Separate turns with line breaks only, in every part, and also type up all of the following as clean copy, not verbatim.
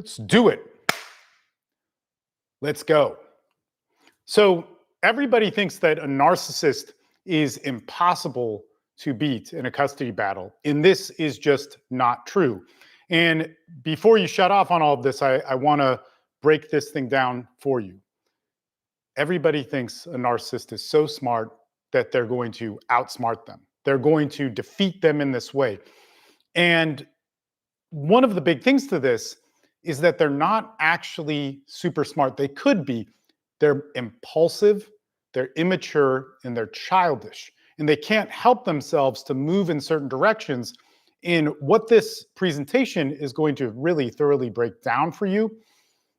Let's do it. Let's go. So everybody thinks that a narcissist is impossible to beat in a custody battle, and this is just not true. And before you shut off on all of this, I want to break this thing down for you. Everybody thinks a narcissist is so smart that they're going to outsmart them. They're going to defeat them in this way. And one of the big things to this is that they're not actually super smart. They could be. They're impulsive, they're immature, and they're childish. And they can't help themselves to move in certain directions. And what this presentation is going to really thoroughly break down for you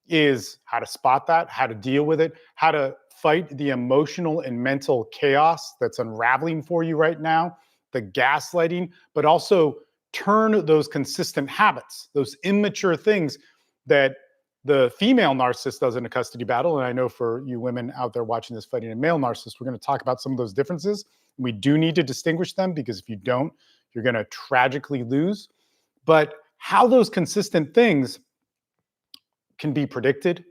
is how to spot that, how to deal with it, how to fight the emotional and mental chaos that's unraveling for you right now, the gaslighting, but also turn those consistent habits, those immature things that the female narcissist does in a custody battle. And I know for you women out there watching this fighting a male narcissist, we're going to talk about some of those differences. We do need to distinguish them, because if you don't, you're going to tragically lose. But how those consistent things can be predicted,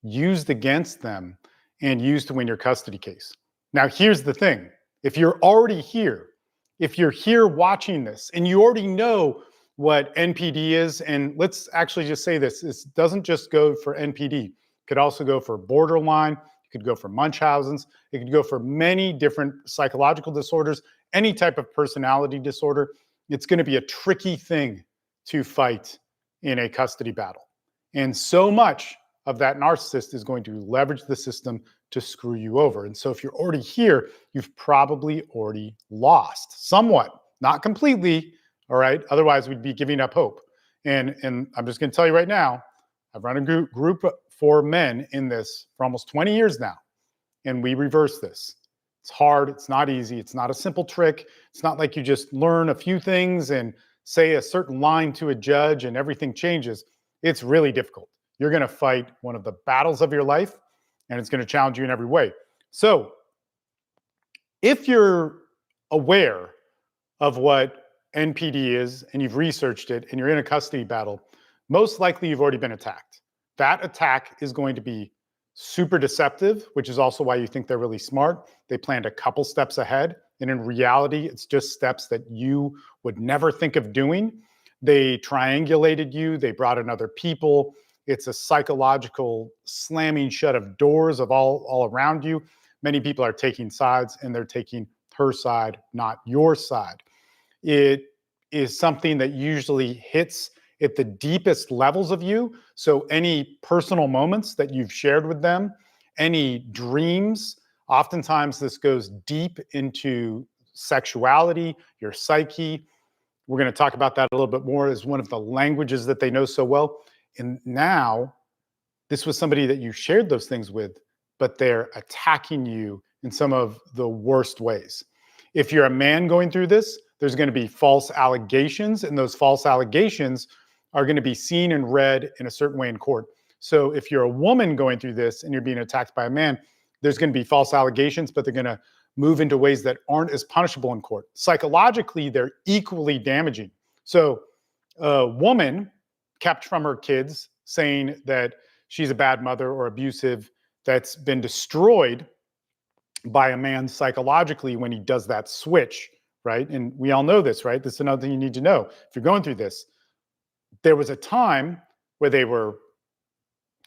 used against them, and used to win your custody case. Now, here's the thing. If you're already here, if you're here watching this, and you already know what NPD is, and let's actually just say this doesn't just go for NPD. It could also go for borderline. It could go for Munchausen's. It could go for many different psychological disorders, any type of personality disorder. It's going to be a tricky thing to fight in a custody battle. And so much of that narcissist is going to leverage the system to screw you over. And so if you're already here, you've probably already lost somewhat, not completely, all right? Otherwise, we'd be giving up hope. And I'm just going to tell you right now, I've run a group for men in this for almost 20 years now, and we reverse this. It's hard. It's not easy. It's not a simple trick. It's not like you just learn a few things and say a certain line to a judge and everything changes. It's really difficult. You're going to fight one of the battles of your life, and it's going to challenge you in every way. So if you're aware of what NPD is, and you've researched it, and you're in a custody battle, most likely you've already been attacked. That attack is going to be super deceptive, which is also why you think they're really smart. They planned a couple steps ahead, and in reality, it's just steps that you would never think of doing. They triangulated you. They brought in other people. It's a psychological slamming shut of doors of all around you. Many people are taking sides, and they're taking her side, not your side. It is something that usually hits at the deepest levels of you. So any personal moments that you've shared with them, any dreams, oftentimes this goes deep into sexuality, your psyche. We're going to talk about that a little bit more as one of the languages that they know so well. And now, this was somebody that you shared those things with, but they're attacking you in some of the worst ways. If you're a man going through this, there's going to be false allegations, and those false allegations are going to be seen and read in a certain way in court. So if you're a woman going through this and you're being attacked by a man, there's going to be false allegations, but they're going to move into ways that aren't as punishable in court. Psychologically, they're equally damaging. So a woman kept from her kids saying that she's a bad mother or abusive, that's been destroyed by a man psychologically when he does that switch, right? And we all know this, right? This is another thing you need to know. If you're going through this, there was a time where they were,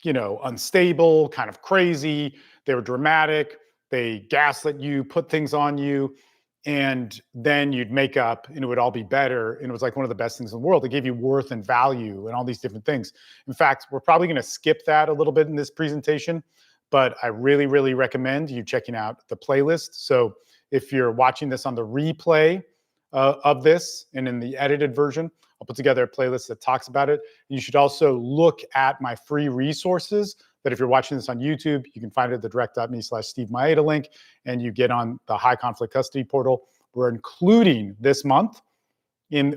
unstable, kind of crazy. They were dramatic. They gaslit you, put things on you, and then you'd make up and it would all be better. And it was like one of the best things in the world. It gave you worth and value and all these different things. In fact, we're probably going to skip that a little bit in this presentation, but I really, really recommend you checking out the playlist. So if you're watching this on the replay of this and in the edited version, I'll put together a playlist that talks about it. You should also look at my free resources that if you're watching this on YouTube, you can find it at the direct.me/Steve Maeda link, and you get on the high conflict custody portal. We're including this month in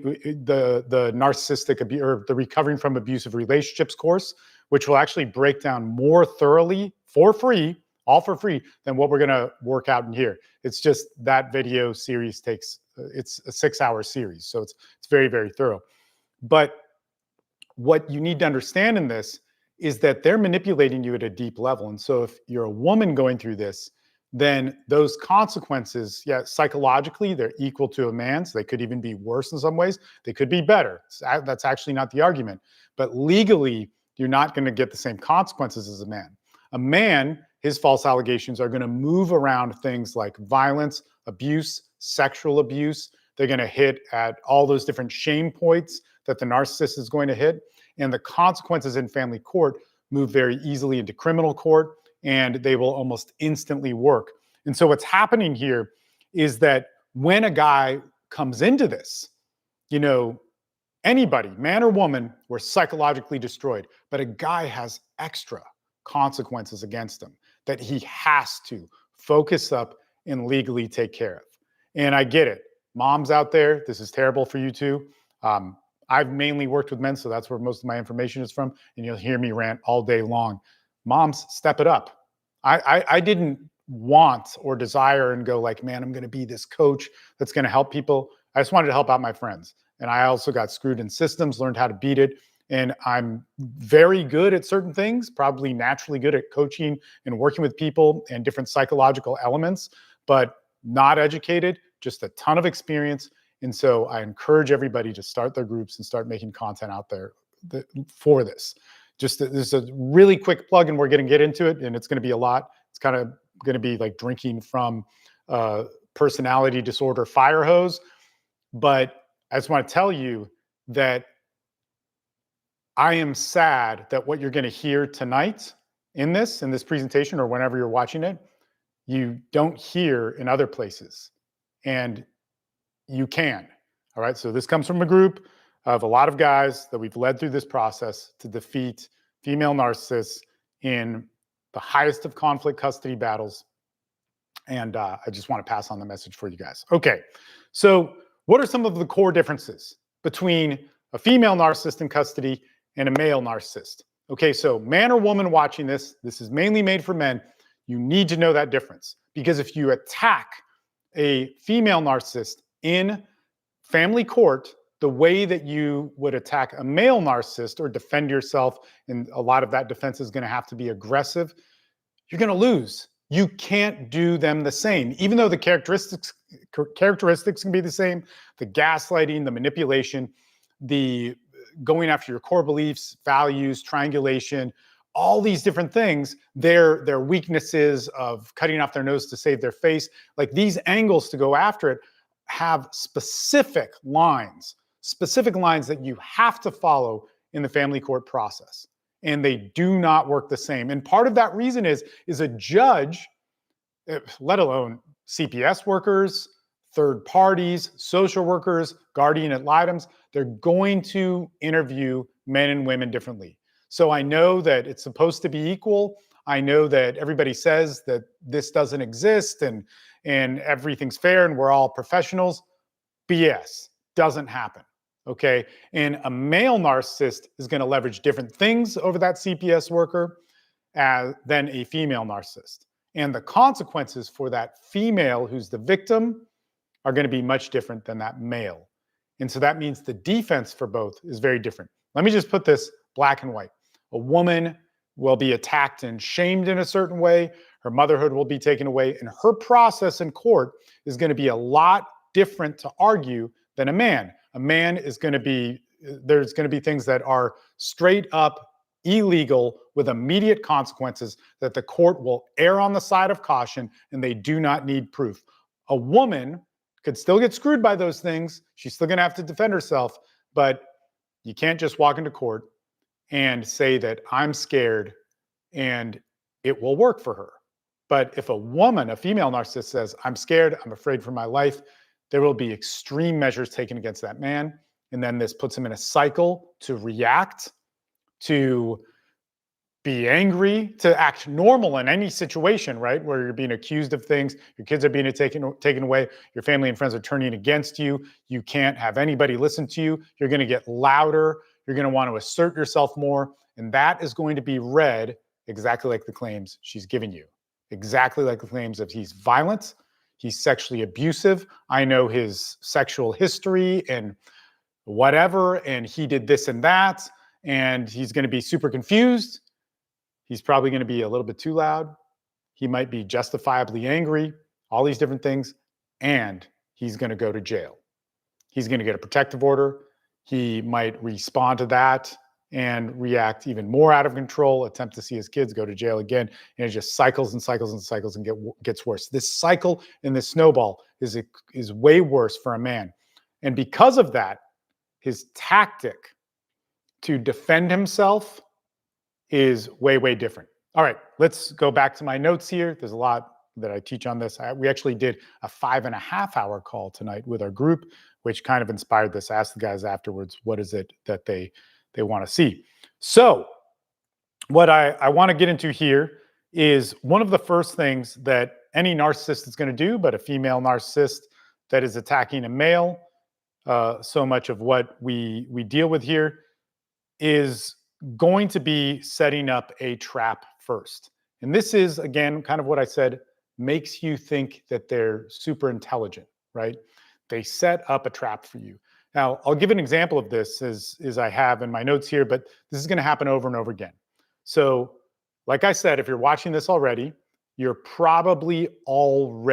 the narcissistic abuse, or the recovering from abusive relationships course, which will actually break down more thoroughly for free, all for free, than what we're going to work out in here. It's just that video series takes, it's a 6-hour series. So it's very, very thorough. But what you need to understand in this is that they're manipulating you at a deep level. And so if you're a woman going through this, then those consequences, yeah, psychologically, they're equal to a man's. They could even be worse in some ways. They could be better. That's actually not the argument. But legally, you're not going to get the same consequences as a man. A man, his false allegations are going to move around things like violence, abuse, sexual abuse. They're going to hit at all those different shame points that the narcissist is going to hit. And the consequences in family court move very easily into criminal court, and they will almost instantly work. And so what's happening here is that when a guy comes into this, you know, anybody, man or woman, were psychologically destroyed, but a guy has extra consequences against him that he has to focus up and legally take care of. And I get it. Moms out there, this is terrible for you too. I've mainly worked with men, so that's where most of my information is from. And you'll hear me rant all day long. Moms, step it up. I didn't want or desire and go like, man, I'm going to be this coach that's going to help people. I just wanted to help out my friends. And I also got screwed in systems, learned how to beat it. And I'm very good at certain things, probably naturally good at coaching and working with people and different psychological elements, but not educated, just a ton of experience. And so I encourage everybody to start their groups and start making content out there for this. Just this is a really quick plug, and we're going to get into it, and it's going to be a lot. It's kind of going to be like drinking from personality disorder fire hose. But I just want to tell you that I am sad that what you're going to hear tonight in this presentation or whenever you're watching it, you don't hear in other places. And you can. All right. So this comes from a group of a lot of guys that we've led through this process to defeat female narcissists in the highest of conflict custody battles. And I just want to pass on the message for you guys. Okay. So what are some of the core differences between a female narcissist in custody and a male narcissist? Okay. So man or woman watching this, this is mainly made for men. You need to know that difference, because if you attack a female narcissist in family court the way that you would attack a male narcissist or defend yourself, and a lot of that defense is going to have to be aggressive, you're going to lose. You can't do them the same. Even though the characteristics can be the same, the gaslighting, the manipulation, the going after your core beliefs, values, triangulation, all these different things, their weaknesses of cutting off their nose to save their face, like these angles to go after it have specific lines that you have to follow in the family court process. And they do not work the same. And part of that reason is a judge, let alone CPS workers, third parties, social workers, guardian ad litems, they're going to interview men and women differently. So I know that it's supposed to be equal. I know that everybody says that this doesn't exist and everything's fair and we're all professionals. BS, doesn't happen. Okay. And a male narcissist is going to leverage different things over that CPS worker than a female narcissist. And the consequences for that female who's the victim are going to be much different than that male. And so that means the defense for both is very different. Let me just put this black and white. A woman will be attacked and shamed in a certain way. Her motherhood will be taken away. And her process in court is going to be a lot different to argue than a man. A man is going to be, there's going to be things that are straight up illegal with immediate consequences that the court will err on the side of caution, and they do not need proof. A woman could still get screwed by those things. She's still going to have to defend herself, but you can't just walk into court and say that I'm scared and it will work for her. But if a woman, a female narcissist says, I'm scared, I'm afraid for my life, there will be extreme measures taken against that man. And then this puts him in a cycle to react, to be angry, to act normal in any situation, right? Where you're being accused of things, your kids are being taken away, your family and friends are turning against you, you can't have anybody listen to you, you're going to get louder, you're going to want to assert yourself more, and that is going to be read exactly like the claims she's giving you. Exactly like the claims of he's violent, he's sexually abusive, I know his sexual history and whatever, and he did this and that, and he's going to be super confused. He's probably going to be a little bit too loud. He might be justifiably angry, all these different things, and he's going to go to jail. He's going to get a protective order. He might respond to that and react even more out of control, attempt to see his kids, go to jail again, and it just cycles and cycles and cycles and gets worse. This cycle and this snowball is way worse for a man. And because of that, his tactic to defend himself is way, way different. All right, let's go back to my notes here. There's a lot that I teach on this. We actually did a 5.5-hour call tonight with our group, which kind of inspired this. I asked the guys afterwards, what is it that they want to see? So what I want to get into here is one of the first things that any narcissist is going to do, but a female narcissist that is attacking a male, so much of what we deal with here is going to be setting up a trap first. And this is, again, kind of what I said, makes you think that they're super intelligent, right? They set up a trap for you. Now, I'll give an example of this as I have in my notes here, but this is going to happen over and over again. So, like I said, if you're watching this already, you've already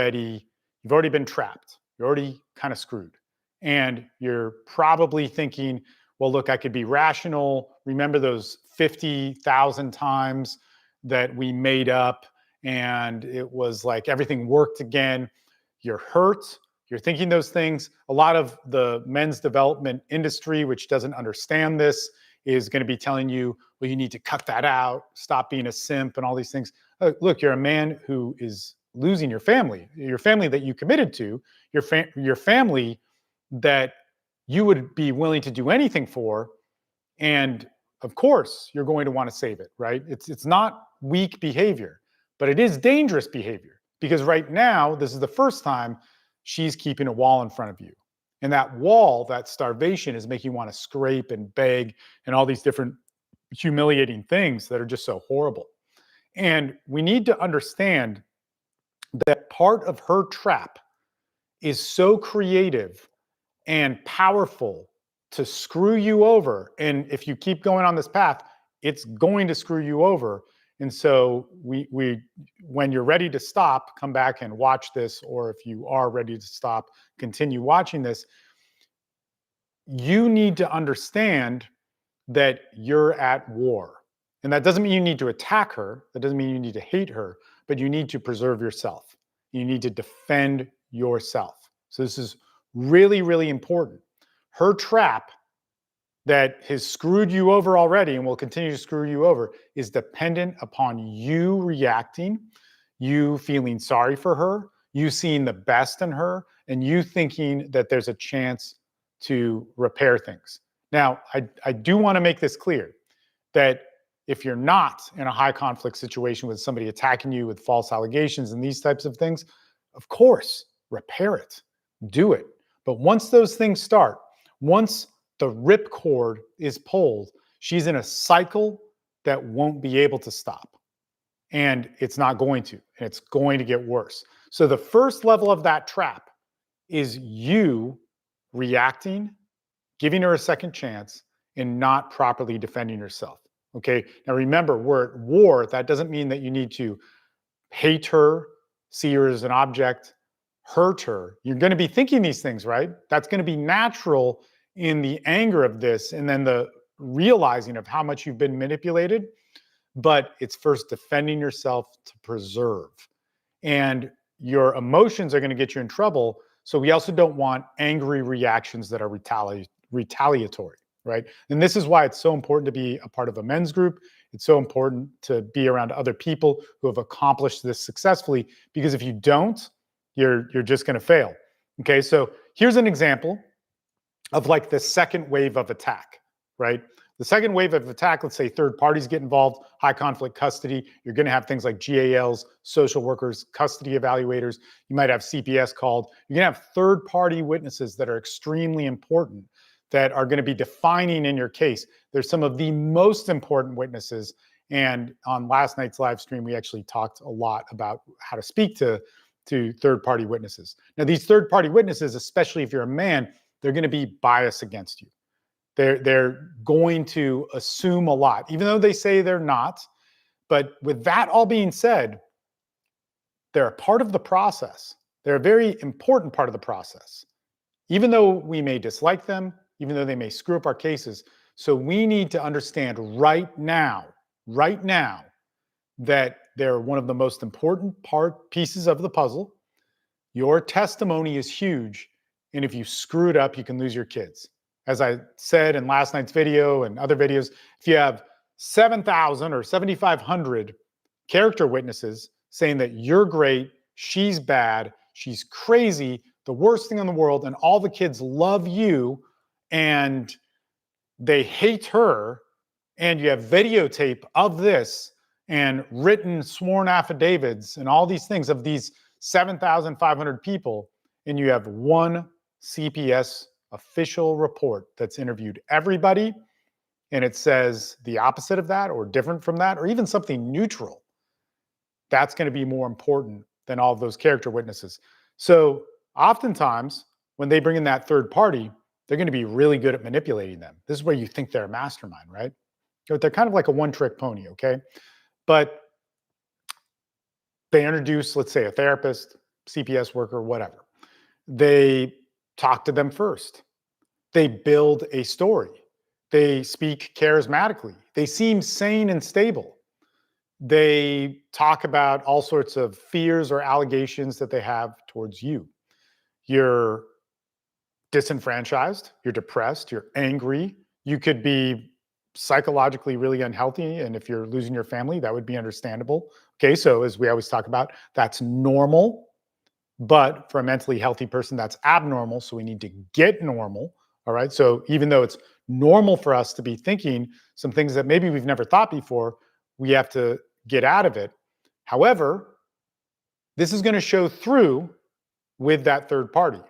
been trapped. You're already kind of screwed. And you're probably thinking, well, look, I could be rational. Remember those 50,000 times that we made up and it was like everything worked again. You're hurt. You're thinking those things. A lot of the men's development industry, which doesn't understand this, is going to be telling you, well, you need to cut that out, stop being a simp and all these things. Look, you're a man who is losing your family that you committed to, your family that you would be willing to do anything for. And of course, you're going to want to save it, right? It's not weak behavior, but it is dangerous behavior because right now, this is the first time she's keeping a wall in front of you. And that wall, that starvation is making you want to scrape and beg and all these different humiliating things that are just so horrible. And we need to understand that part of her trap is so creative and powerful to screw you over. And if you keep going on this path, it's going to screw you over. And so when you're ready to stop, come back and watch this. Or if you are ready to stop, continue watching this. You need to understand that you're at war. And that doesn't mean you need to attack her. That doesn't mean you need to hate her, but you need to preserve yourself. You need to defend yourself. So this is really, really important. Her trap that has screwed you over already and will continue to screw you over is dependent upon you reacting, you feeling sorry for her, you seeing the best in her, and you thinking that there's a chance to repair things. Now, I do want to make this clear that if you're not in a high conflict situation with somebody attacking you with false allegations and these types of things, of course, repair it, do it. But once those things start, once the ripcord is pulled, she's in a cycle that won't be able to stop. And it's not going to, and it's going to get worse. So the first level of that trap is you reacting, giving her a second chance, and not properly defending yourself. Okay. Now remember, we're at war. That doesn't mean that you need to hate her, see her as an object, hurt her. You're going to be thinking these things, right? That's going to be natural in the anger of this and then the realizing of how much you've been manipulated. But it's first defending yourself to preserve. And your emotions are going to get you in trouble. So we also don't want angry reactions that are retaliatory, right? And this is why it's so important to be a part of a men's group. It's so important to be around other people who have accomplished this successfully, because if you don't, you're just going to fail. Okay, so here's an example of like the second wave of attack, right? The second wave of attack, let's say third parties get involved, high conflict custody. You're going to have things like GALs, social workers, custody evaluators. You might have CPS called. You're going to have third party witnesses that are extremely important, that are going to be defining in your case. There's some of the most important witnesses. And on last night's live stream, we actually talked a lot about how to speak to third party witnesses. Now, these third party witnesses, especially if you're a man, they're going to be biased against you. They're going to assume a lot, even though they say they're not. But with that all being said, they're a part of the process. They're a very important part of the process, even though we may dislike them, even though they may screw up our cases. So we need to understand right now, that they're one of the most important pieces of the puzzle. Your testimony is huge. And if you screw it up, you can lose your kids. As I said in last night's video and other videos, if you have 7,000 or 7,500 character witnesses saying that you're great, she's bad, she's crazy, the worst thing in the world, and all the kids love you and they hate her, and you have videotape of this and written sworn affidavits and all these things of these 7,500 people, and you have one CPS official report that's interviewed everybody, and it says the opposite of that or different from that or even something neutral, that's going to be more important than all of those character witnesses. So oftentimes when they bring in that third party, they're going to be really good at manipulating them. This is where you think they're a mastermind, right? They're kind of like a one-trick pony, okay? But they introduce, let's say, a therapist, CPS worker, whatever. They talk to them first. They build a story. They speak charismatically. They seem sane and stable. They talk about all sorts of fears or allegations that they have towards you. You're disenfranchised, you're depressed, you're angry. You could be psychologically really unhealthy. And if you're losing your family, that would be understandable. Okay, so as we always talk about, that's normal. But for a mentally healthy person, that's abnormal. So we need to get normal. All right. So even though it's normal for us to be thinking some things that maybe we've never thought before, we have to get out of it. However, this is going to show through with that third party.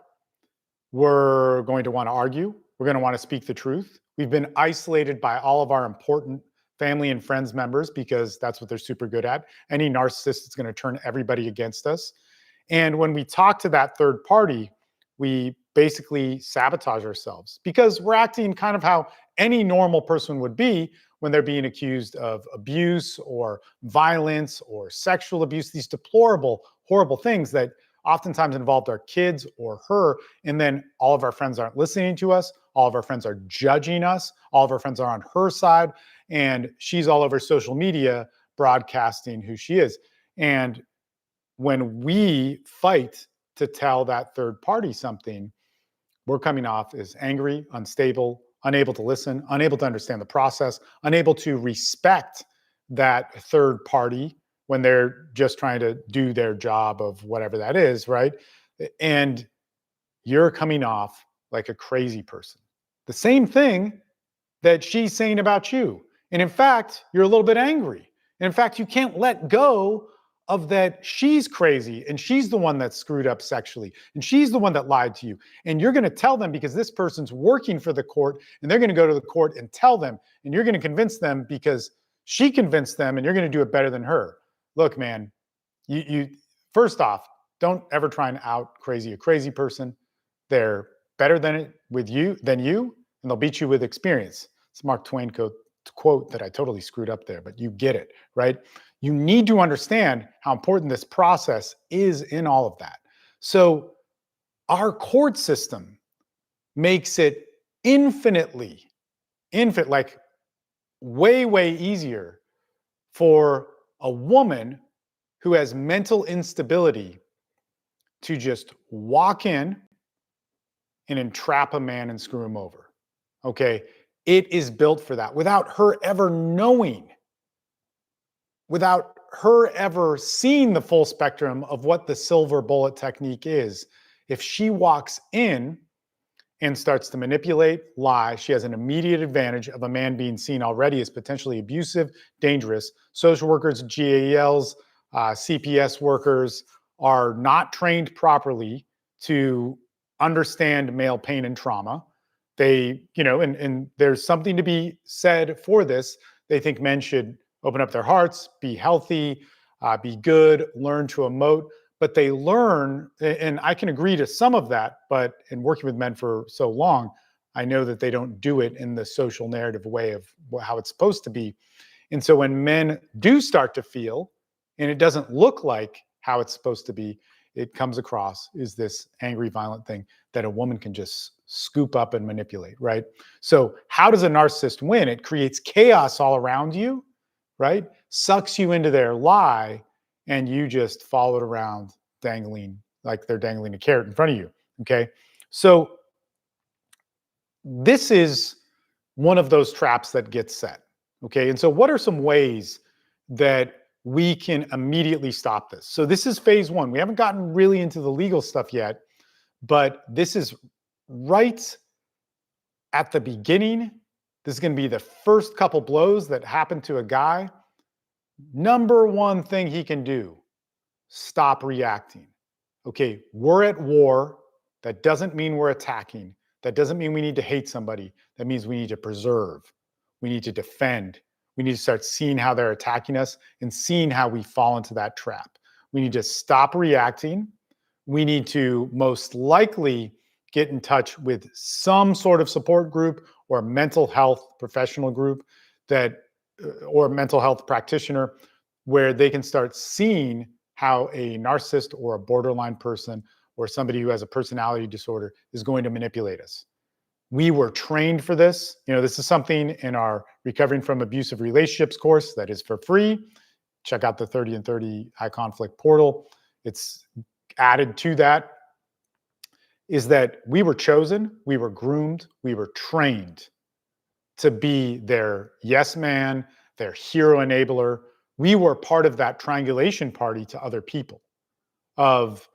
We're going to want to argue. We're going to want to speak the truth. We've been isolated by all of our important family and friends members because that's what they're super good at. Any narcissist is going to turn everybody against us. And when we talk to that third party, we basically sabotage ourselves because we're acting kind of how any normal person would be when they're being accused of abuse or violence or sexual abuse, these deplorable, horrible things that oftentimes involved our kids or her. And then all of our friends aren't listening to us. All of our friends are judging us. All of our friends are on her side. And she's all over social media broadcasting who she is. And when we fight to tell that third party something, we're coming off as angry, unstable, unable to listen, unable to understand the process, unable to respect that third party when they're just trying to do their job of whatever that is, right? And you're coming off like a crazy person. The same thing that she's saying about you. And in fact, you're a little bit angry. And in fact, you can't let go of that she's crazy and she's the one that screwed up sexually and she's the one that lied to you. And you're going to tell them because this person's working for the court and they're going to go to the court and tell them, and you're going to convince them because she convinced them and you're going to do it better than her. Look, man, you first off, don't ever try and out crazy a crazy person. They're better than you, and they'll beat you with experience. It's Mark Twain quote that I totally screwed up there, but you get it, right? You need to understand how important this process is in all of that. So our court system makes it like way easier for a woman who has mental instability to just walk in and entrap a man and screw him over. Okay. It is built for that without her ever knowing, without her ever seeing the full spectrum of what the silver bullet technique is. If she walks in and starts to manipulate, lie, she has an immediate advantage of a man being seen already as potentially abusive, dangerous. Social workers, GALs, CPS workers are not trained properly to understand male pain and trauma. They, and there's something to be said for this. They think men should open up their hearts, be healthy, be good, learn to emote. But they learn, and I can agree to some of that, but in working with men for so long, I know that they don't do it in the social narrative way of how it's supposed to be. And so when men do start to feel, and it doesn't look like how it's supposed to be, it comes across is this angry, violent thing that a woman can just scoop up and manipulate, right? So how does a narcissist win? It creates chaos all around you, right? Sucks you into their lie, and you just follow it around dangling, like they're dangling a carrot in front of you, okay? So this is one of those traps that gets set, okay? And so what are some ways that we can immediately stop this? So this is phase one. We haven't gotten really into the legal stuff yet, but this is right at the beginning. This is going to be the first couple blows that happen to a guy. Number one thing he can do, stop reacting. Okay, we're at war. That doesn't mean we're attacking. That doesn't mean we need to hate somebody. That means we need to preserve. We need to defend. We need to start seeing how they're attacking us and seeing how we fall into that trap. We need to stop reacting. We need to most likely get in touch with some sort of support group or mental health professional group that, or mental health practitioner, where they can start seeing how a narcissist or a borderline person or somebody who has a personality disorder is going to manipulate us. We were trained for this. You know, this is something in our Recovering from Abusive Relationships course that is for free. Check out the 30 and 30 High Conflict portal. It's added to that, is that we were chosen, we were groomed, we were trained to be their yes man, their hero enabler. We were part of that triangulation party to other people, of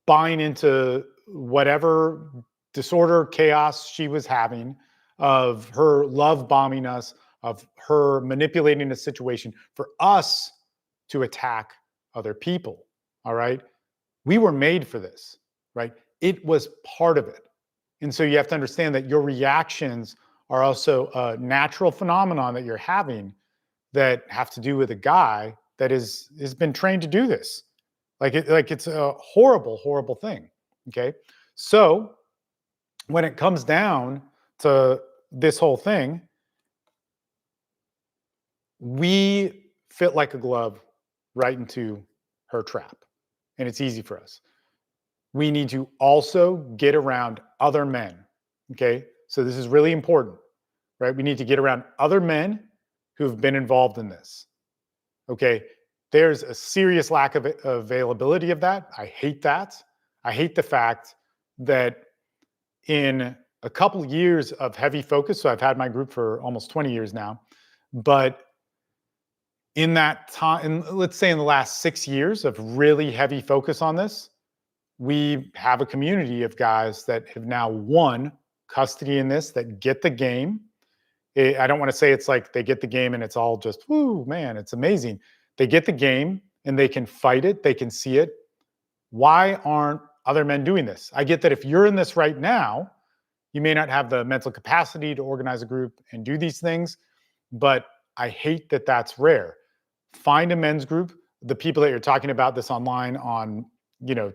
buying into whatever disorder, chaos she was having, of her love bombing us, of her manipulating the situation for us to attack other people. All right. We were made for this, right? It was part of it. And so you have to understand that your reactions are also a natural phenomenon that you're having that have to do with a guy that has been trained to do this. Like it's a horrible, horrible thing. Okay. So when it comes down to this whole thing, we fit like a glove right into her trap. And it's easy for us. We need to also get around other men. Okay. So this is really important, right? We need to get around other men who've been involved in this. Okay. There's a serious lack of availability of that. I hate that. I hate the fact that in a couple years of heavy focus, so I've had my group for almost 20 years now, but in that time, let's say in the last 6 years of really heavy focus on this, we have a community of guys that have now won custody in this, that get the game. I don't want to say it's like they get the game and it's all just, woo, man, it's amazing. They get the game and they can fight it. They can see it. Why aren't other men doing this? I get that if you're in this right now, you may not have the mental capacity to organize a group and do these things, but I hate that that's rare. Find a men's group. The people that you're talking about this online on,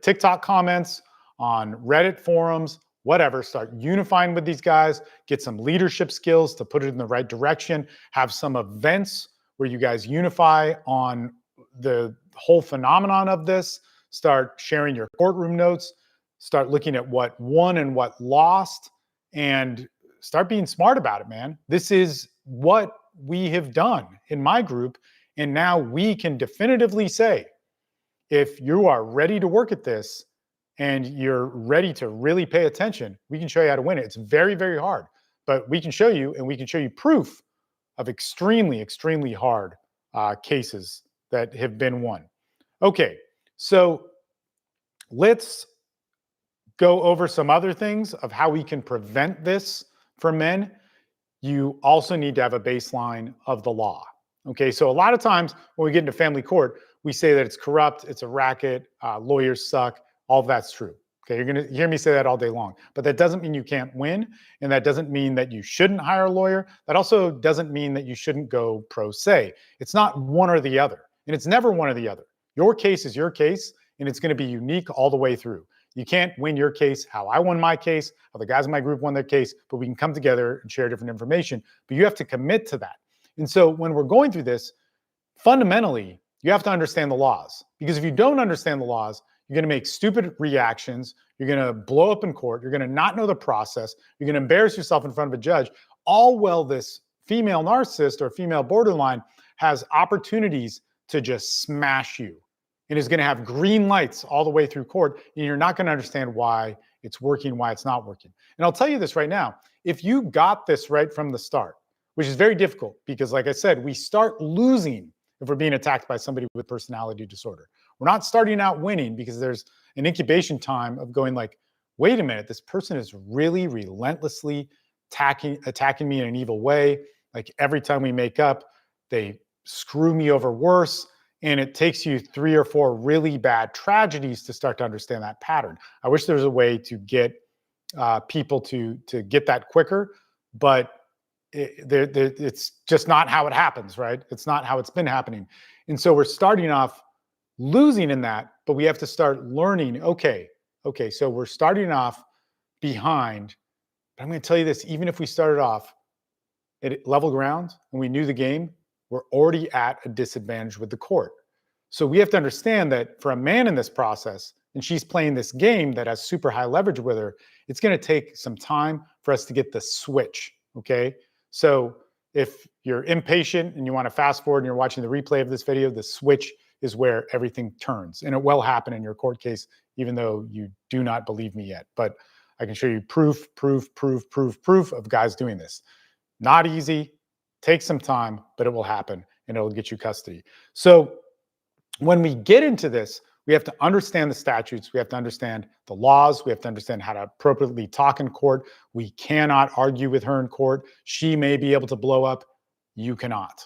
TikTok comments, on Reddit forums, whatever, start unifying with these guys, get some leadership skills to put it in the right direction, have some events where you guys unify on the whole phenomenon of this, start sharing your courtroom notes, start looking at what won and what lost, and start being smart about it, man. This is what we have done in my group. And now we can definitively say, if you are ready to work at this and you're ready to really pay attention, we can show you how to win it. It's very, very hard, but we can show you, and we can show you proof of extremely, extremely hard cases that have been won. Okay, so let's go over some other things of how we can prevent this for men. You also need to have a baseline of the law. Okay, so a lot of times when we get into family court, we say that it's corrupt, it's a racket, lawyers suck, all of that's true. Okay, you're gonna hear me say that all day long, but that doesn't mean you can't win, and that doesn't mean that you shouldn't hire a lawyer. That also doesn't mean that you shouldn't go pro se. It's not one or the other, and it's never one or the other. Your case is your case, and it's gonna be unique all the way through. You can't win your case how I won my case, how the guys in my group won their case, but we can come together and share different information. But you have to commit to that. And so when we're going through this, fundamentally, you have to understand the laws. Because if you don't understand the laws, you're going to make stupid reactions. You're going to blow up in court. You're going to not know the process. You're going to embarrass yourself in front of a judge. All while this female narcissist or female borderline has opportunities to just smash you and is going to have green lights all the way through court. And you're not going to understand why it's working, why it's not working. And I'll tell you this right now. If you got this right from the start, which is very difficult because, like I said, we start losing if we're being attacked by somebody with personality disorder. We're not starting out winning because there's an incubation time of going like, wait a minute, this person is really relentlessly attacking me in an evil way. Like every time we make up, they screw me over worse. And it takes you 3 or 4 really bad tragedies to start to understand that pattern. I wish there was a way to get people to get that quicker, but it's just not how it happens, right? It's not how it's been happening. And so we're starting off losing in that, but we have to start learning, okay, so we're starting off behind. But I'm going to tell you this, even if we started off at level ground and we knew the game, we're already at a disadvantage with the court. So we have to understand that for a man in this process, and she's playing this game that has super high leverage with her, it's going to take some time for us to get the switch, okay? So if you're impatient and you want to fast forward and you're watching the replay of this video, the switch is where everything turns. And it will happen in your court case, even though you do not believe me yet. But I can show you proof of guys doing this. Not easy, takes some time, but it will happen and it'll get you custody. So when we get into this, we have to understand the statutes. We have to understand the laws. We have to understand how to appropriately talk in court. We cannot argue with her in court. She may be able to blow up. You cannot.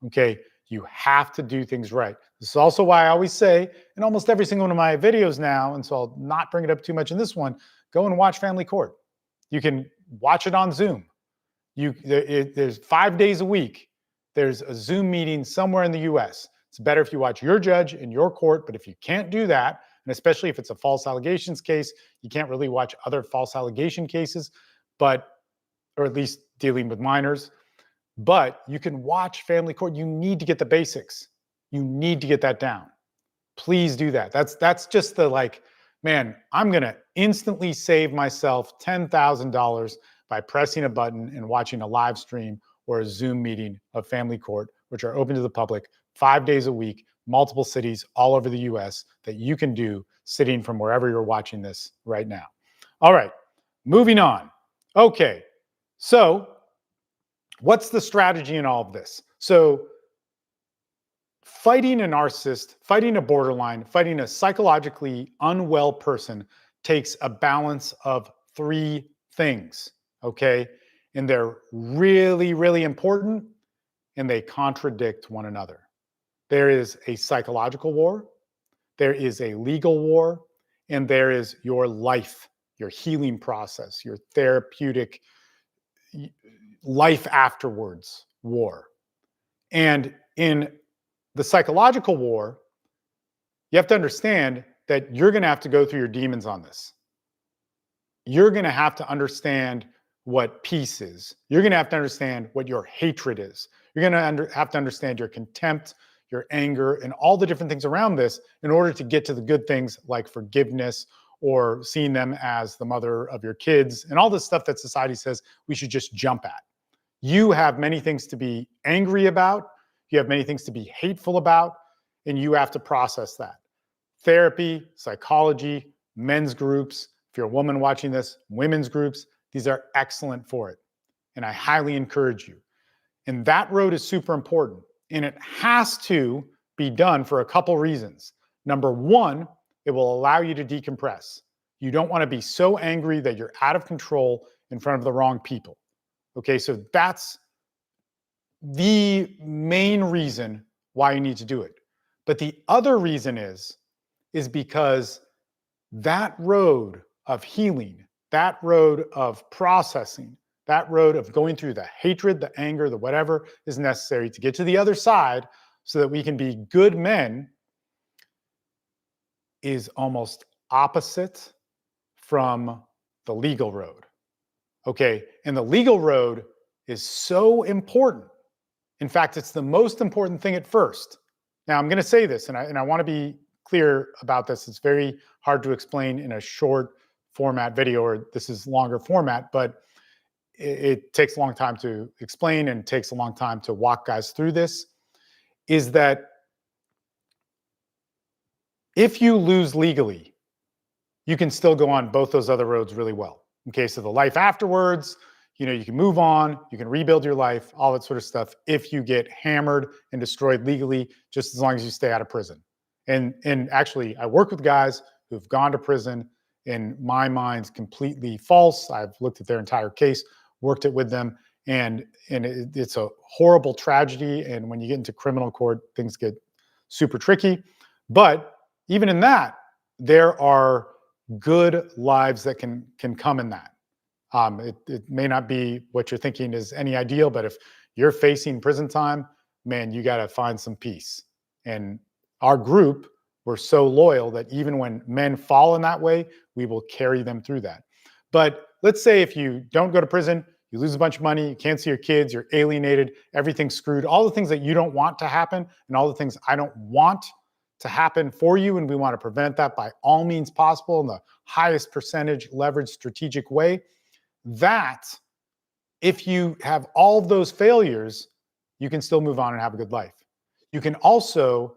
Okay? You have to do things right. This is also why I always say in almost every single one of my videos now, and so I'll not bring it up too much in this one, go and watch Family Court. You can watch it on Zoom. There's 5 days a week. There's a Zoom meeting somewhere in the US. It's better if you watch your judge in your court, but if you can't do that, and especially if it's a false allegations case, you can't really watch other false allegation cases, or at least dealing with minors, but you can watch Family Court. You need to get the basics. You need to get that down. Please do that. That's just the like, man, I'm going to instantly save myself $10,000 by pressing a button and watching a live stream or a Zoom meeting of Family Court, which are open to the public 5 days a week, multiple cities all over the US that you can do sitting from wherever you're watching this right now. All right, moving on. Okay, so what's the strategy in all of this? So fighting a narcissist, fighting a borderline, fighting a psychologically unwell person takes a balance of 3 things, okay? And they're really, really important, and they contradict one another. There is a psychological war, there is a legal war, and there is your life, your healing process, your therapeutic life afterwards war. And in the psychological war, you have to understand that you're going to have to go through your demons on this. You're going to have to understand what peace is. You're going to have to understand what your hatred is. You're going to have to understand your contempt, your anger, and all the different things around this in order to get to the good things like forgiveness or seeing them as the mother of your kids and all this stuff that society says we should just jump at. You have many things to be angry about. You have many things to be hateful about, and you have to process that. Therapy, psychology, men's groups. If you're a woman watching this, women's groups, these are excellent for it. And I highly encourage you. And that road is super important. And it has to be done for a couple reasons. Number one, it will allow you to decompress. You don't want to be so angry that you're out of control in front of the wrong people. Okay, so that's the main reason why you need to do it. But the other reason is because that road of healing, that road of processing, that road of going through the hatred, the anger, the whatever is necessary to get to the other side so that we can be good men is almost opposite from the legal road. Okay. And the legal road is so important. In fact, it's the most important thing at first. Now, I'm going to say this, and I want to be clear about this. It's very hard to explain in a short format video, or this is longer format, but it takes a long time to explain and takes a long time to walk guys through this, is that if you lose legally, you can still go on both those other roads really well. In case of the life afterwards, you can move on, you can rebuild your life, all that sort of stuff if you get hammered and destroyed legally, just as long as you stay out of prison. And actually, I work with guys who've gone to prison, and my mind's completely false. I've looked at their entire case, worked it with them, and it's a horrible tragedy. And when you get into criminal court, things get super tricky. But even in that, there are good lives that can come in that. It may not be what you're thinking is any ideal, but if you're facing prison time, man, you got to find some peace. And our group, we're so loyal that even when men fall in that way, we will carry them through that. But let's say if you don't go to prison, you lose a bunch of money, you can't see your kids, you're alienated, everything's screwed, all the things that you don't want to happen, and all the things I don't want to happen for you, and we want to prevent that by all means possible in the highest percentage leverage strategic way. That if you have all of those failures, you can still move on and have a good life. You can also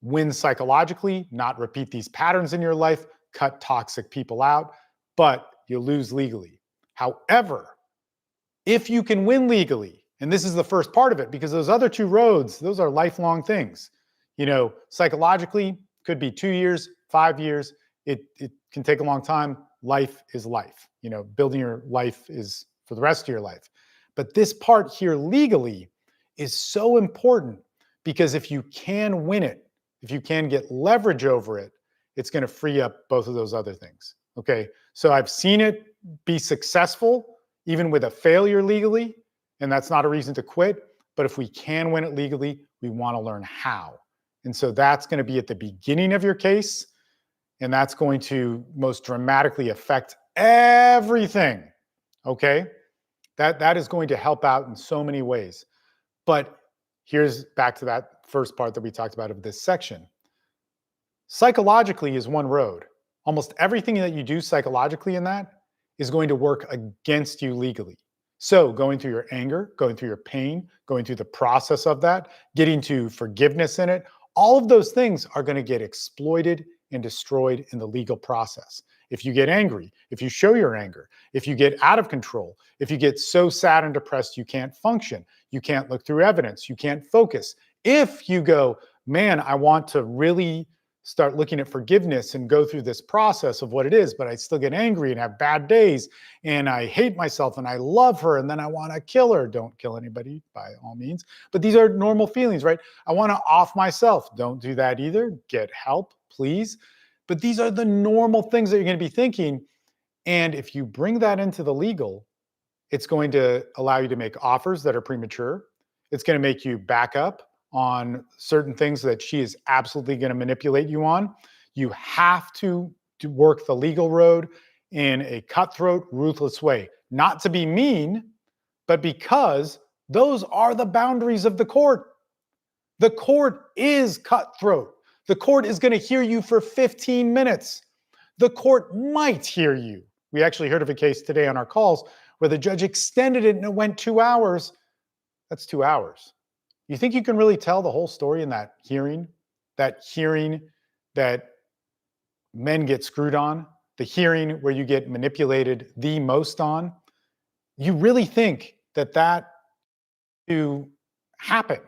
win psychologically, not repeat these patterns in your life, cut toxic people out, but you lose legally. However, if you can win legally, and this is the first part of it, because those other two roads, those are lifelong things. Psychologically, could be 2 years, 5 years. It can take a long time. Life is life. Building your life is for the rest of your life. But this part here legally is so important, because if you can win it, if you can get leverage over it, it's going to free up both of those other things. Okay. So I've seen it be successful even with a failure legally, and that's not a reason to quit. But if we can win it legally, we want to learn how. And so that's going to be at the beginning of your case, and that's going to most dramatically affect everything. Okay? That is going to help out in so many ways. But here's back to that first part that we talked about of this section. Psychologically is one road. Almost everything that you do psychologically in that is going to work against you legally. So going through your anger, going through your pain, going through the process of that, getting to forgiveness in it, all of those things are going to get exploited and destroyed in the legal process. If you get angry, if you show your anger, if you get out of control, if you get so sad and depressed you can't function, you can't look through evidence, you can't focus. If you go, man, I want to really start looking at forgiveness and go through this process of what it is, but I still get angry and have bad days, and I hate myself and I love her, and then I want to kill her. Don't kill anybody by all means, but these are normal feelings, right? I want to off myself. Don't do that either. Get help, please. But these are the normal things that you're going to be thinking. And if you bring that into the legal, it's going to allow you to make offers that are premature. It's going to make you back up on certain things that she is absolutely going to manipulate you on. You have to work the legal road in a cutthroat, ruthless way. Not to be mean, but because those are the boundaries of the court. The court is cutthroat. The court is going to hear you for 15 minutes. The court might hear you. We actually heard of a case today on our calls where the judge extended it and it went 2 hours. That's 2 hours. You think you can really tell the whole story in that hearing? That hearing that men get screwed on? The hearing where you get manipulated the most on? You really think that to happen?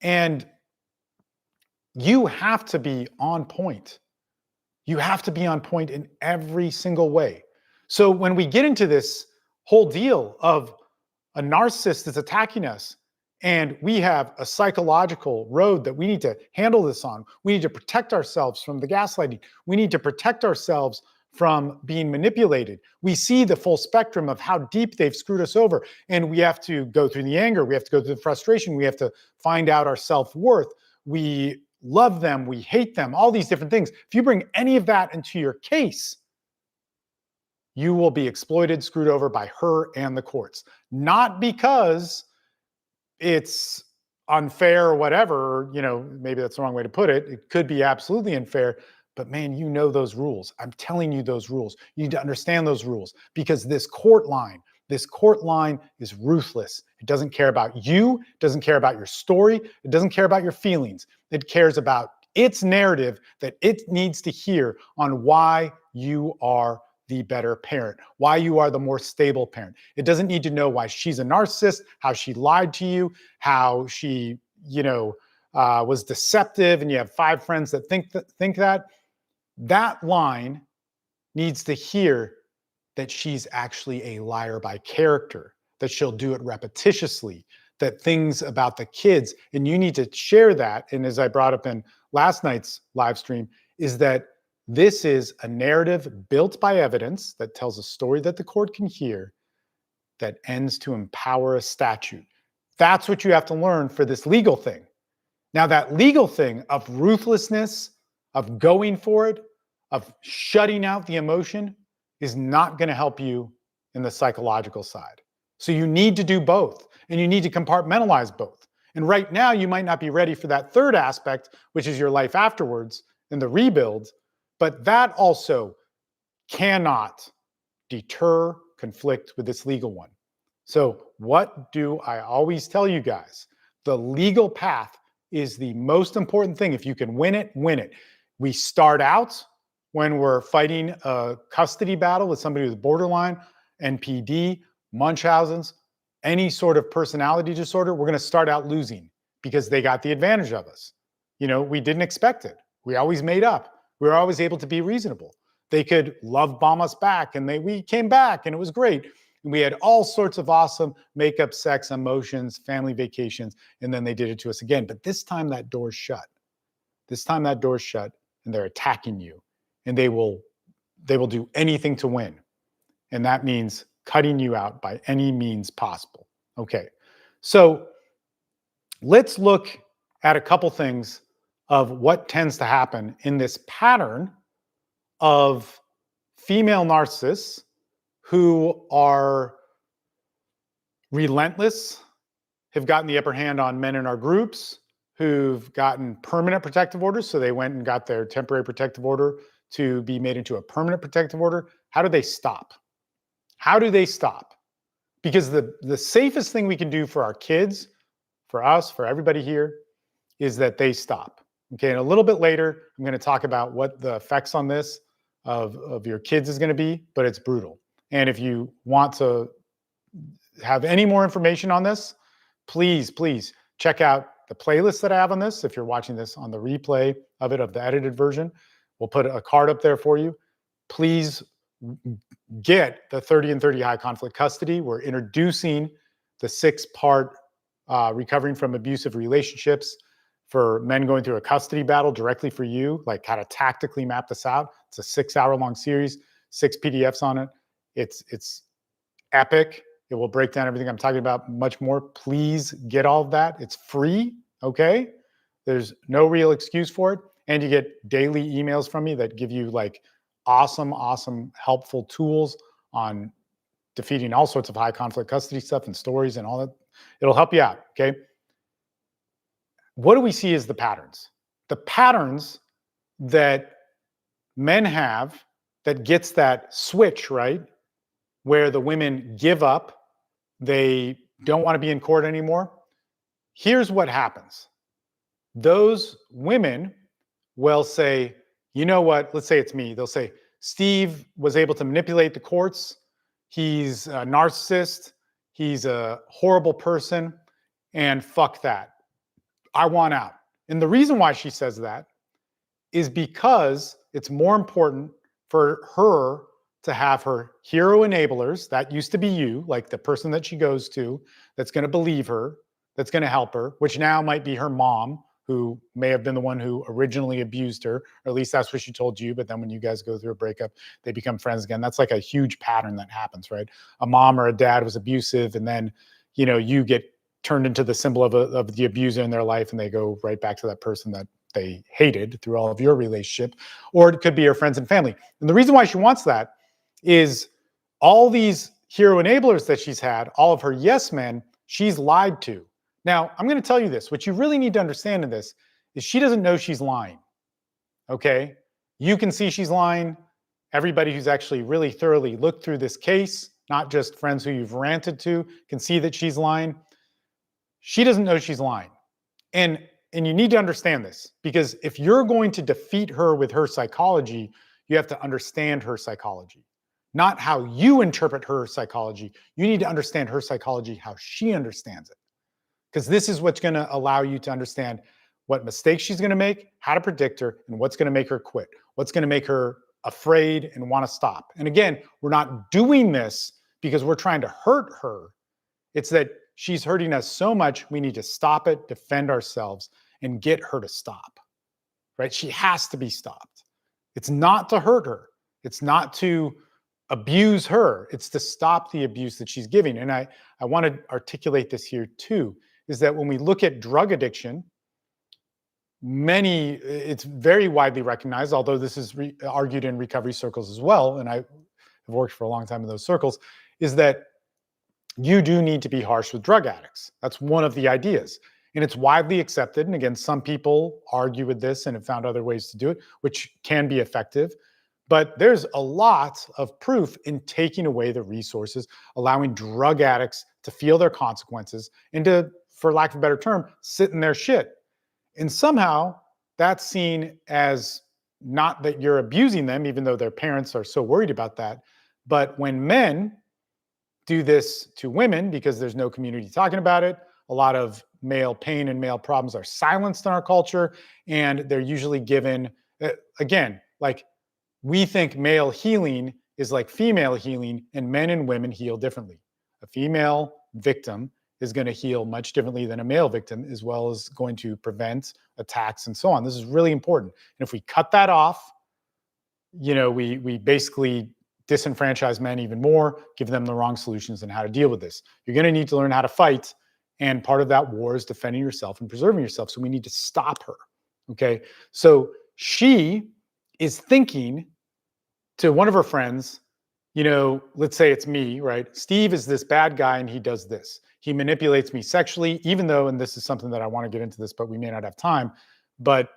And you have to be on point. You have to be on point in every single way. So when we get into this whole deal of a narcissist is attacking us, and we have a psychological road that we need to handle this on, we need to protect ourselves from the gaslighting. We need to protect ourselves from being manipulated. We see the full spectrum of how deep they've screwed us over. And we have to go through the anger. We have to go through the frustration. We have to find out our self-worth. We love them, we hate them, all these different things. If you bring any of that into your case, you will be exploited, screwed over by her and the courts. Not because it's unfair or whatever, maybe that's the wrong way to put it. It could be absolutely unfair, but man, you know those rules. I'm telling you those rules. You need to understand those rules because this court line is ruthless. It doesn't care about you, it doesn't care about your story, it doesn't care about your feelings. It cares about its narrative that it needs to hear on why you are the better parent, why you are the more stable parent. It doesn't need to know why she's a narcissist, how she lied to you, how she, was deceptive, and you have 5 friends that think that. That line needs to hear that she's actually a liar by character, that she'll do it repetitiously, that things about the kids, and you need to share that. And as I brought up in last night's live stream, is that this is a narrative built by evidence that tells a story that the court can hear that ends to empower a statute. That's what you have to learn for this legal thing. Now, that legal thing of ruthlessness, of going for it, of shutting out the emotion is not going to help you in the psychological side. So you need to do both, and you need to compartmentalize both. And right now, you might not be ready for that third aspect, which is your life afterwards and the rebuild, but that also cannot deter conflict with this legal one. So what do I always tell you guys? The legal path is the most important thing. If you can win it, win it. We start out when we're fighting a custody battle with somebody with borderline, NPD, Munchausen's, any sort of personality disorder, we're going to start out losing because they got the advantage of us. We didn't expect it. We always made up. We were always able to be reasonable. They could love bomb us back, and we came back, and it was great. And we had all sorts of awesome makeup, sex, emotions, family vacations, and then they did it to us again. But this time that door's shut. This time that door's shut, and they're attacking you, and they will do anything to win. And that means cutting you out by any means possible. Okay, so let's look at a couple things of what tends to happen in this pattern of female narcissists who are relentless, have gotten the upper hand on men in our groups, who've gotten permanent protective orders. So they went and got their temporary protective order to be made into a permanent protective order. How do they stop? How do they stop? Because the safest thing we can do for our kids, for us, for everybody here, is that they stop. Okay, and a little bit later, I'm going to talk about what the effects on this of your kids is going to be, but it's brutal. And if you want to have any more information on this, please check out the playlist that I have on this. If you're watching this on the replay of it, of the edited version, we'll put a card up there for you. Please get the 30 and 30 high conflict custody. We're introducing the 6-part recovering from abusive relationships for men going through a custody battle directly for you, like how to tactically map this out. It's a 6-hour-long series, 6 PDFs on it. It's epic. It will break down everything I'm talking about much more. Please get all of that. It's free, okay? There's no real excuse for it. And you get daily emails from me that give you like awesome, helpful tools on defeating all sorts of high conflict custody stuff and stories and all that. It'll help you out, okay? What do we see as the patterns? The patterns that men have that gets that switch, right? Where the women give up, they don't want to be in court anymore. Here's what happens. Those women will say, you know what, let's say it's me. They'll say, Steve was able to manipulate the courts. He's a narcissist. He's a horrible person. And fuck that. I want out. And the reason why she says that is because it's more important for her to have her hero enablers, that used to be you, like the person that she goes to, that's going to believe her, that's going to help her, which now might be her mom, who may have been the one who originally abused her, or at least that's what she told you. But then when you guys go through a breakup, they become friends again. That's like a huge pattern that happens, right? A mom or a dad was abusive, and then, you get turned into the symbol of the abuser in their life, and they go right back to that person that they hated through all of your relationship. Or it could be your friends and family. And the reason why she wants that is all these hero enablers that she's had, all of her yes men, she's lied to. Now, I'm going to tell you this. What you really need to understand in this is she doesn't know she's lying. Okay? You can see she's lying. Everybody who's actually really thoroughly looked through this case, not just friends who you've ranted to, can see that she's lying. She doesn't know she's lying. And you need to understand this, because if you're going to defeat her with her psychology, you have to understand her psychology, not how you interpret her psychology. You need to understand her psychology, how she understands it, because this is what's going to allow you to understand what mistakes she's going to make, how to predict her, and what's going to make her quit, what's going to make her afraid and want to stop. And again, we're not doing this because we're trying to hurt her. It's that she's hurting us so much, we need to stop it, defend ourselves, and get her to stop, right? She has to be stopped. It's not to hurt her. It's not to abuse her. It's to stop the abuse that she's giving. And I want to articulate this here too, is that when we look at drug addiction, it's very widely recognized, although this is argued in recovery circles as well, and I have worked for a long time in those circles, is that you do need to be harsh with drug addicts. That's one of the ideas. And it's widely accepted. And again, some people argue with this and have found other ways to do it, which can be effective. But there's a lot of proof in taking away the resources, allowing drug addicts to feel their consequences and to, for lack of a better term, sit in their shit. And somehow that's seen as not that you're abusing them, even though their parents are so worried about that. But when men do this to women, because there's no community talking about it, a lot of male pain and male problems are silenced in our culture, and they're usually given, again, like we think male healing is like female healing, and men and women heal differently. A female victim is going to heal much differently than a male victim, as well as going to prevent attacks and so on. This is really important. And if we cut that off, we basically disenfranchise men even more, give them the wrong solutions on how to deal with this. You're going to need to learn how to fight. And part of that war is defending yourself and preserving yourself. So we need to stop her. Okay. So she is thinking to one of her friends, let's say it's me, right? Steve is this bad guy and he does this. He manipulates me sexually, even though, and this is something that I want to get into this, but we may not have time. But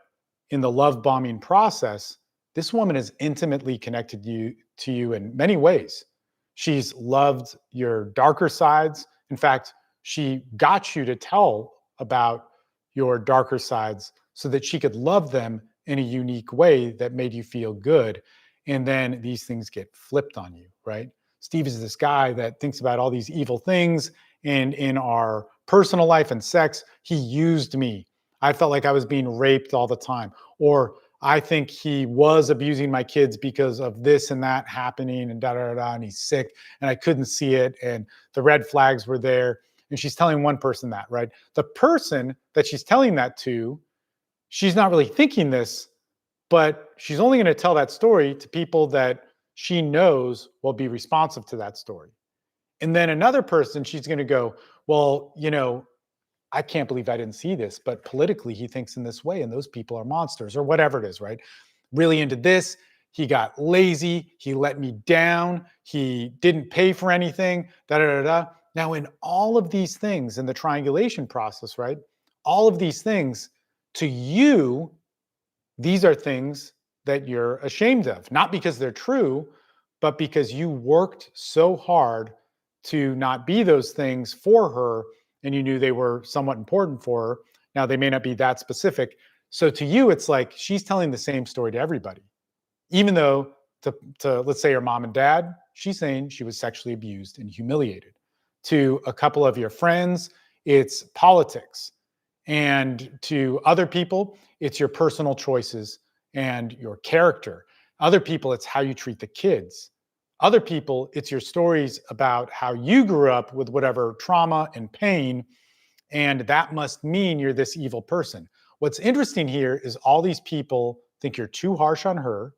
in the love bombing process, this woman is intimately connected to you in many ways. She's loved your darker sides. In fact, she got you to tell about your darker sides so that she could love them in a unique way that made you feel good. And then these things get flipped on you, right? Steve is this guy that thinks about all these evil things. And in our personal life and sex, he used me. I felt like I was being raped all the time. Or I think he was abusing my kids because of this and that happening and and he's sick and I couldn't see it and the red flags were there. And she's telling one person that, right? The person that she's telling that to, she's not really thinking this, but she's only going to tell that story to people that she knows will be responsive to that story. And then another person, she's going to go, well, I can't believe I didn't see this, but politically he thinks in this way and those people are monsters or whatever it is, right? Really into this. He got lazy. He let me down. He didn't pay for anything. Now, in all of these things in the triangulation process, right? All of these things to you, these are things that you're ashamed of, not because they're true, but because you worked so hard to not be those things for her and you knew they were somewhat important for her. Now, they may not be that specific. So to you, it's like she's telling the same story to everybody. Even though to let's say her mom and dad, she's saying she was sexually abused and humiliated. To a couple of your friends, it's politics. And to other people, it's your personal choices and your character. Other people, it's how you treat the kids. Other people, it's your stories about how you grew up with whatever trauma and pain, and that must mean you're this evil person. What's interesting here is all these people think you're too harsh on her.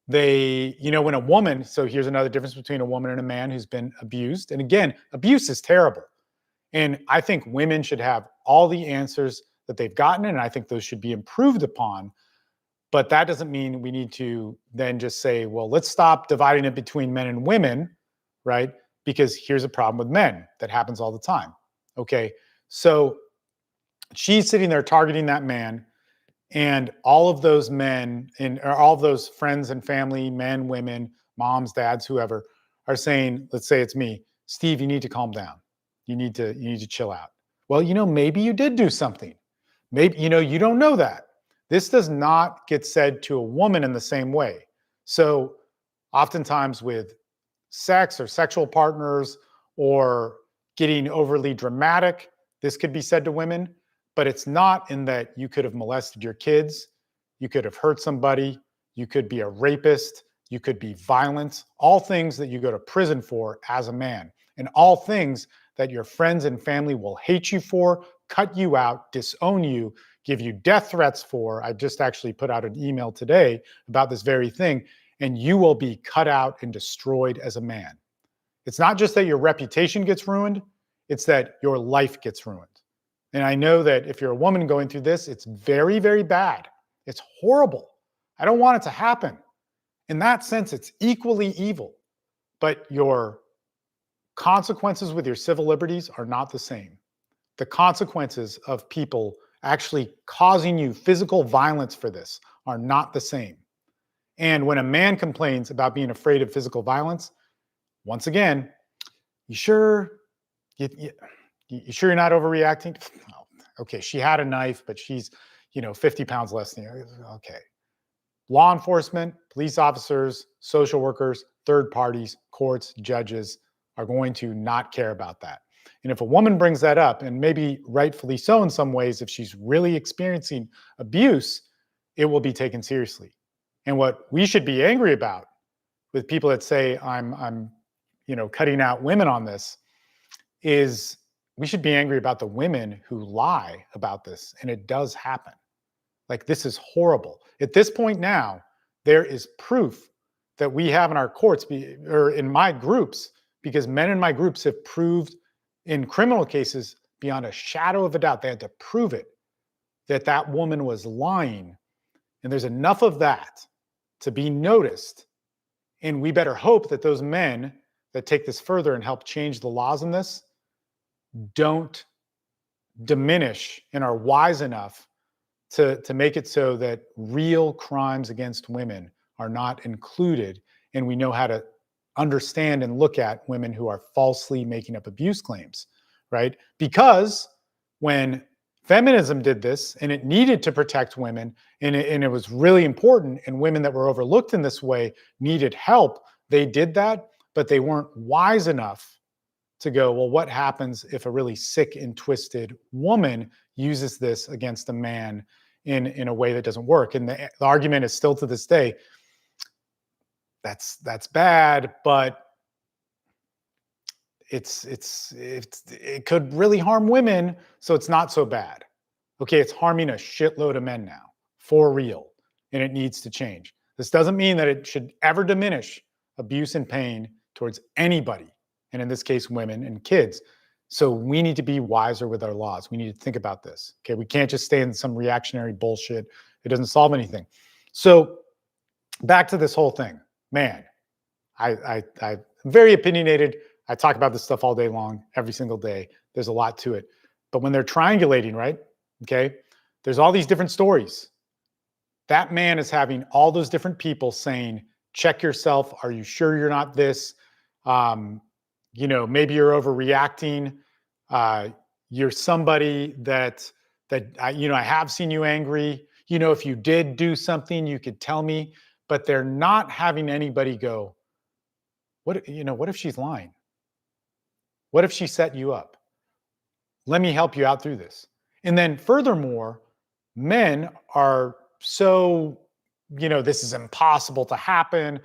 They, when a woman, so here's another difference between a woman and a man who's been abused. And again, abuse is terrible. And I think women should have all the answers that they've gotten, and I think those should be improved upon. But that doesn't mean we need to then just say, well, let's stop dividing it between men and women. right? Because here's a problem with men that happens all the time. Okay. So she's sitting there targeting that man, and all of those men and or all of those friends and family, men, women, moms, dads, whoever, are saying, let's say it's me, Steve, you need to calm down. You need to chill out. Well, maybe you did do something. Maybe, you don't know that. This does not get said to a woman in the same way. So oftentimes with sex or sexual partners or getting overly dramatic, this could be said to women, but it's not in that you could have molested your kids, you could have hurt somebody, you could be a rapist, you could be violent, all things that you go to prison for as a man, and all things that your friends and family will hate you for, cut you out, disown you, give you death threats for. I just actually put out an email today about this very thing, and you will be cut out and destroyed as a man. It's not just that your reputation gets ruined, it's that your life gets ruined. And I know that if you're a woman going through this, it's very, very bad. It's horrible. I don't want it to happen. In that sense, it's equally evil. But your consequences with your civil liberties are not the same. The consequences of people actually causing you physical violence for this are not the same. And when a man complains about being afraid of physical violence, once again, you sure you're not overreacting? Oh, okay, she had a knife, but she's 50 pounds less than you. Okay. Law enforcement, police officers, social workers, third parties, courts, judges are going to not care about that. And if a woman brings that up, and maybe rightfully so in some ways, if she's really experiencing abuse, it will be taken seriously. And what we should be angry about with people that say I'm cutting out women on this is we should be angry about the women who lie about this. And it does happen. Like, this is horrible. At this point now, there is proof that we have in our courts or in my groups, because men in my groups have proved in criminal cases beyond a shadow of a doubt, they had to prove it, that that woman was lying. And there's enough of that to be noticed. And we better hope that those men that take this further and help change the laws in this don't diminish and are wise enough to make it so that real crimes against women are not included, and we know how to understand and look at women who are falsely making up abuse claims, right? Because when feminism did this, and it needed to protect women, and it was really important, and women that were overlooked in this way needed help, they did that, but they weren't wise enough to go, well, what happens if a really sick and twisted woman uses this against a man in a way that doesn't work? And the argument is still to this day, that's bad, but it could really harm women, so it's not so bad. Okay, it's harming a shitload of men now, for real, and it needs to change. This doesn't mean that it should ever diminish abuse and pain towards anybody, and in this case, women and kids. So we need to be wiser with our laws. We need to think about this. Okay, we can't just stay in some reactionary bullshit. It doesn't solve anything. So back to this whole thing, man. I'm very opinionated. I talk about this stuff all day long, every single day. There's a lot to it. But when they're triangulating, right? Okay, there's all these different stories. That man is having all those different people saying, check yourself. Are you sure you're not this? Maybe you're overreacting. You're somebody that I have seen you angry. If you did do something, you could tell me. But they're not having anybody go, what if she's lying? What if she set you up? Let me help you out through this. And then furthermore, men are so, this is impossible to happen.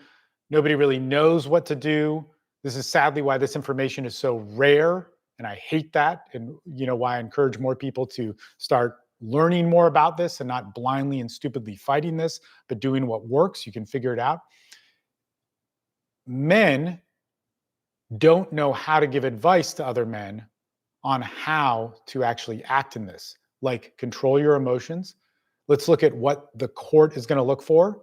Nobody really knows what to do. This is sadly why this information is so rare. And I hate that. And why I encourage more people to start learning more about this and not blindly and stupidly fighting this, but doing what works. You can figure it out. Men don't know how to give advice to other men on how to actually act in this, like control your emotions. Let's look at what the court is going to look for.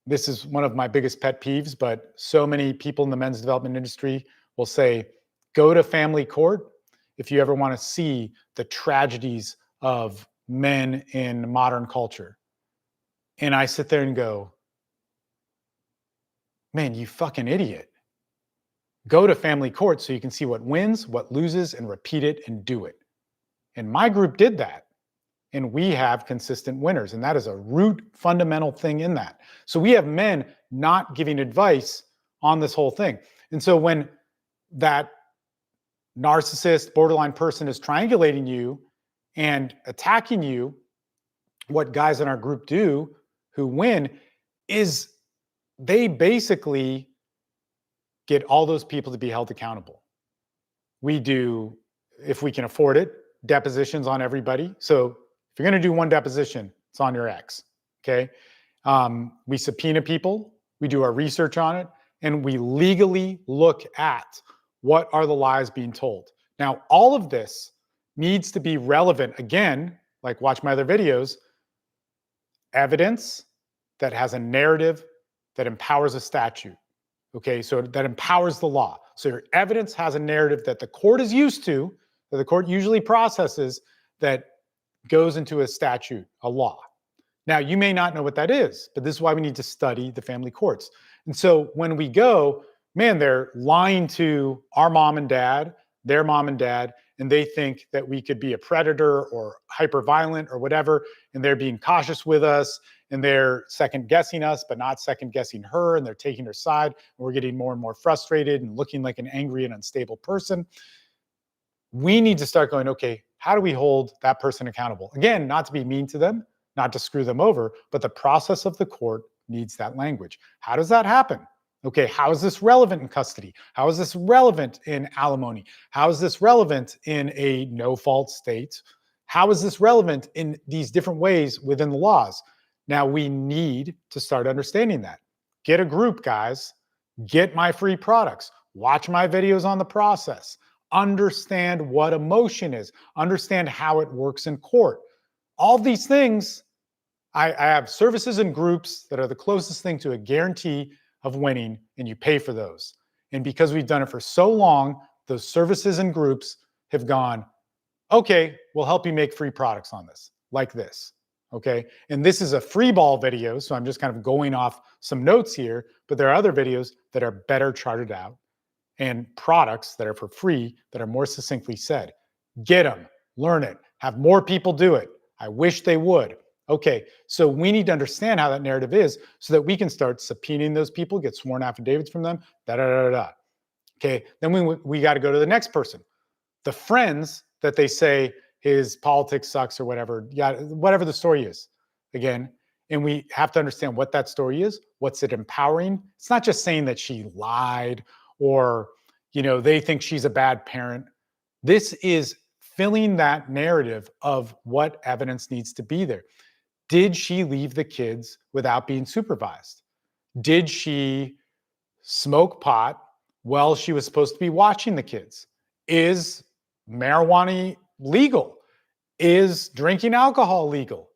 this is one of my biggest pet peeves, but so many people in the men's development industry will say, go to family court if you ever want to see the tragedies of men in modern culture. And I sit there and go, man, you fucking idiot. Go to family court so you can see what wins, what loses, and repeat it and do it. And my group did that. And we have consistent winners. And that is a root fundamental thing in that. So we have men not giving advice on this whole thing. And so when that narcissist, borderline person is triangulating you and attacking you, what guys in our group do who win is they basically get all those people to be held accountable. We do, if we can afford it, depositions on everybody. So if you're going to do one deposition, it's on your ex. Okay. We subpoena people, we do our research on it, and we legally look at what are the lies being told. Now, all of this needs to be relevant. Again, like watch my other videos, evidence that has a narrative that empowers a statute. Okay, so that empowers the law. So your evidence has a narrative that the court is used to, that the court usually processes, that goes into a statute, a law. Now, you may not know what that is, but this is why we need to study the family courts. And so when we go, man, they're lying to our mom and dad, their mom and dad, and they think that we could be a predator or hyper-violent or whatever, and they're being cautious with us, and they're second-guessing us, but not second-guessing her, and they're taking her side, and we're getting more and more frustrated and looking like an angry and unstable person. We need to start going, okay, how do we hold that person accountable? Again, not to be mean to them, not to screw them over, but the process of the court needs that language. How does that happen? Okay, how is this relevant in custody? How is this relevant in alimony? How is this relevant in a no-fault state? How is this relevant in these different ways within the laws? Now, we need to start understanding that. Get a group, guys. Get my free products. Watch my videos on the process. Understand what emotion is. Understand how it works in court. All these things, I have services and groups that are the closest thing to a guarantee of winning, and you pay for those. And because we've done it for so long, those services and groups have gone, okay, we'll help you make free products on this, like this. Okay. And this is a free ball video. So I'm just kind of going off some notes here, but there are other videos that are better charted out and products that are for free that are more succinctly said. Get them, learn it, have more people do it. I wish they would. Okay, so we need to understand how that narrative is so that we can start subpoenaing those people, get sworn affidavits from them, da-da-da-da-da. Okay, then we got to go to the next person. The friends that they say his politics sucks or whatever, yeah, whatever the story is, again, and we have to understand what that story is. What's it empowering? It's not just saying that she lied or, you know, they think she's a bad parent. This is filling that narrative of what evidence needs to be there. Did she leave the kids without being supervised? Did she smoke pot while she was supposed to be watching the kids? Is marijuana legal? Is drinking alcohol legal?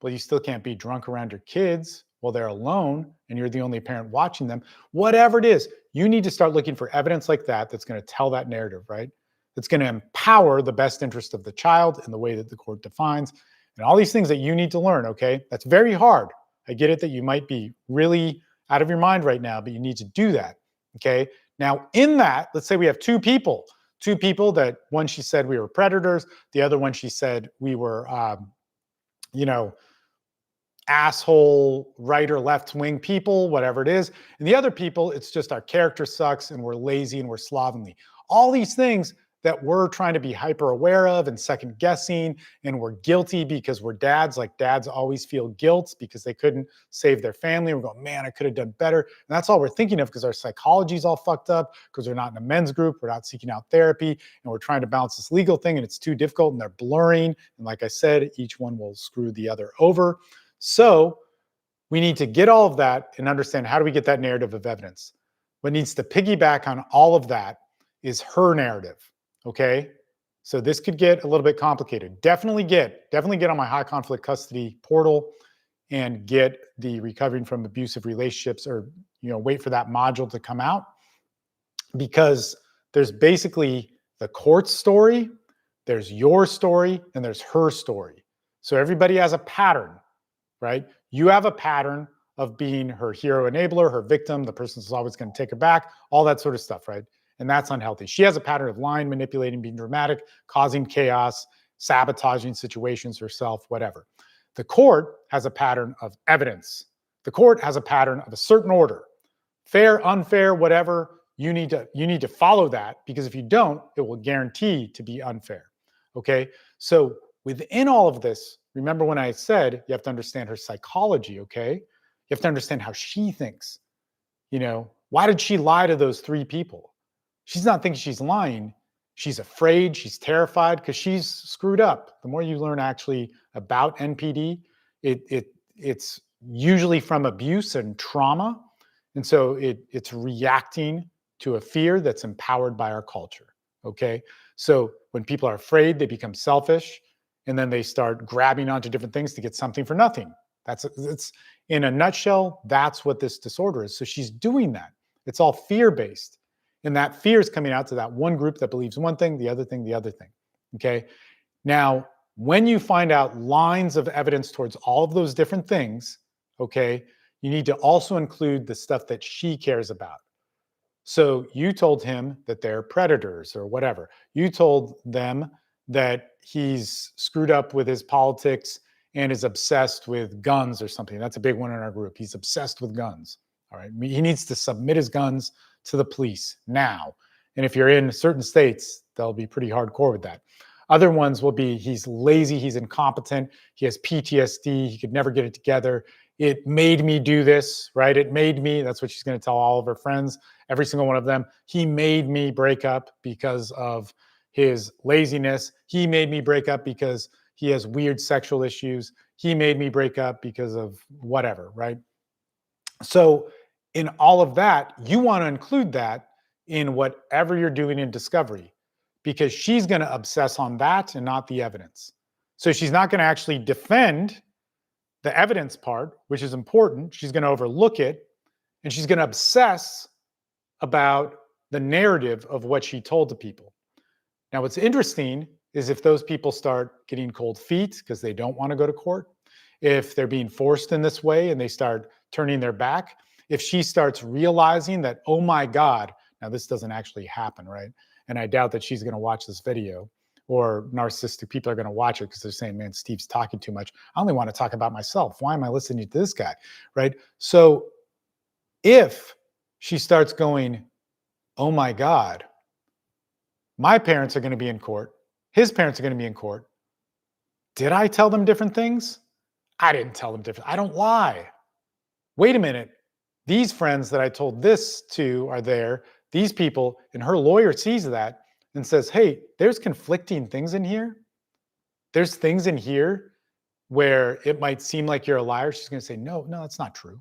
Well, you still can't be drunk around your kids while they're alone and you're the only parent watching them. Whatever it is, you need to start looking for evidence like that that's going to tell that narrative, right? That's going to empower the best interest of the child in the way that the court defines. And all these things that you need to learn, okay? That's very hard. I get it that you might be really out of your mind right now, but you need to do that, okay? Now, in that, let's say we have two people that one she said we were predators, the other one she said we were, you know, asshole right or left wing people, whatever it is. And the other people, it's just our character sucks and we're lazy and we're slovenly. All these things that we're trying to be hyper aware of and second guessing, and we're guilty because we're dads. Like dads always feel guilt because they couldn't save their family. We're going, man, I could have done better. And that's all we're thinking of because our psychology is all fucked up because we're not in a men's group. We're not seeking out therapy and we're trying to balance this legal thing and it's too difficult and they're blurring. And like I said, each one will screw the other over. So we need to get all of that and understand how do we get that narrative of evidence. What needs to piggyback on all of that is her narrative. Okay, so this could get a little bit complicated. Definitely get on my high conflict custody portal and get the recovering from abusive relationships, or wait for that module to come out, because there's basically the court story, there's your story, and there's her story. So everybody has a pattern, right? You have a pattern of being her hero enabler, her victim, the person who's always going to take her back, all that sort of stuff, right? And that's unhealthy. She has a pattern of lying, manipulating, being dramatic, causing chaos, sabotaging situations herself, whatever. The court has a pattern of evidence. The court has a pattern of a certain order. Fair, unfair, whatever, you need to follow that, because if you don't, it will guarantee to be unfair. Okay? So within all of this, remember when I said you have to understand her psychology, okay? You have to understand how she thinks. Why did she lie to those 3 people? She's not thinking she's lying. She's afraid, she's terrified, because she's screwed up. The more you learn actually about NPD, it's usually from abuse and trauma. And so it's reacting to a fear that's empowered by our culture, okay? So when people are afraid, they become selfish, and then they start grabbing onto different things to get something for nothing. It's in a nutshell, that's what this disorder is. So she's doing that. It's all fear-based. And that fear is coming out to that one group that believes one thing, the other thing, okay? Now, when you find out lines of evidence towards all of those different things, okay, you need to also include the stuff that she cares about. So you told him that they're predators or whatever. You told them that he's screwed up with his politics and is obsessed with guns or something. That's a big one in our group. He's obsessed with guns. All right. He needs to submit his guns to the police now. And if you're in certain states, they'll be pretty hardcore with that. Other ones will be he's lazy, he's incompetent, he has PTSD, he could never get it together. It made me do this, right? It made me. That's what she's going to tell all of her friends, every single one of them. He made me break up because of his laziness. He made me break up because he has weird sexual issues. He made me break up because of whatever, right? So in all of that, you want to include that in whatever you're doing in discovery, because she's going to obsess on that and not the evidence. So she's not going to actually defend the evidence part, which is important. She's going to overlook it, and she's going to obsess about the narrative of what she told to people. Now, what's interesting is if those people start getting cold feet because they don't want to go to court, if they're being forced in this way and they start turning their back, if she starts realizing that, oh my God, now this doesn't actually happen, right? And I doubt that she's going to watch this video, or narcissistic people are going to watch it because they're saying, man, Steve's talking too much. I only want to talk about myself. Why am I listening to this guy, right? So if she starts going, oh my God, my parents are going to be in court, his parents are going to be in court. Did I tell them different things? I didn't tell them different. I don't lie. Wait a minute. These friends that I told this to are there, these people, and her lawyer sees that and says, hey, there's conflicting things in here. There's things in here where it might seem like you're a liar. She's going to say, no, that's not true.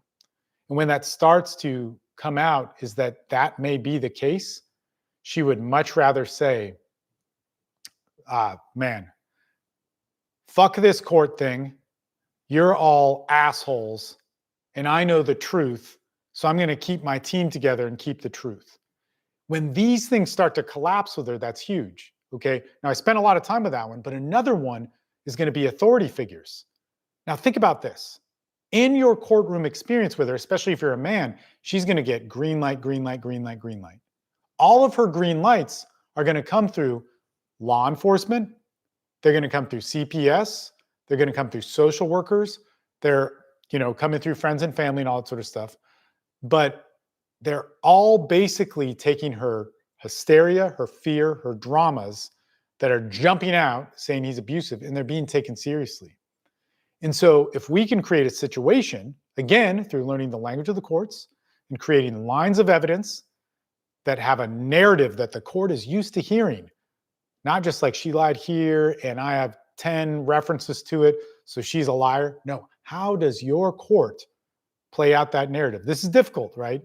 And when that starts to come out, is that may be the case, she would much rather say, man, fuck this court thing. You're all assholes, and I know the truth, so I'm going to keep my team together and keep the truth. When these things start to collapse with her, that's huge, okay? Now, I spent a lot of time with that one, but another one is going to be authority figures. Now, think about this. In your courtroom experience with her, especially if you're a man, she's going to get green light, green light, green light, green light. All of her green lights are going to come through law enforcement. They're going to come through CPS. They're going to come through social workers. They're, coming through friends and family and all that sort of stuff. But they're all basically taking her hysteria, her fear, her dramas that are jumping out saying he's abusive, and they're being taken seriously. And so if we can create a situation, again, through learning the language of the courts and creating lines of evidence that have a narrative that the court is used to hearing, not just like she lied here and I have 10 references to it, so she's a liar. No, how does your court play out that narrative? This is difficult, right?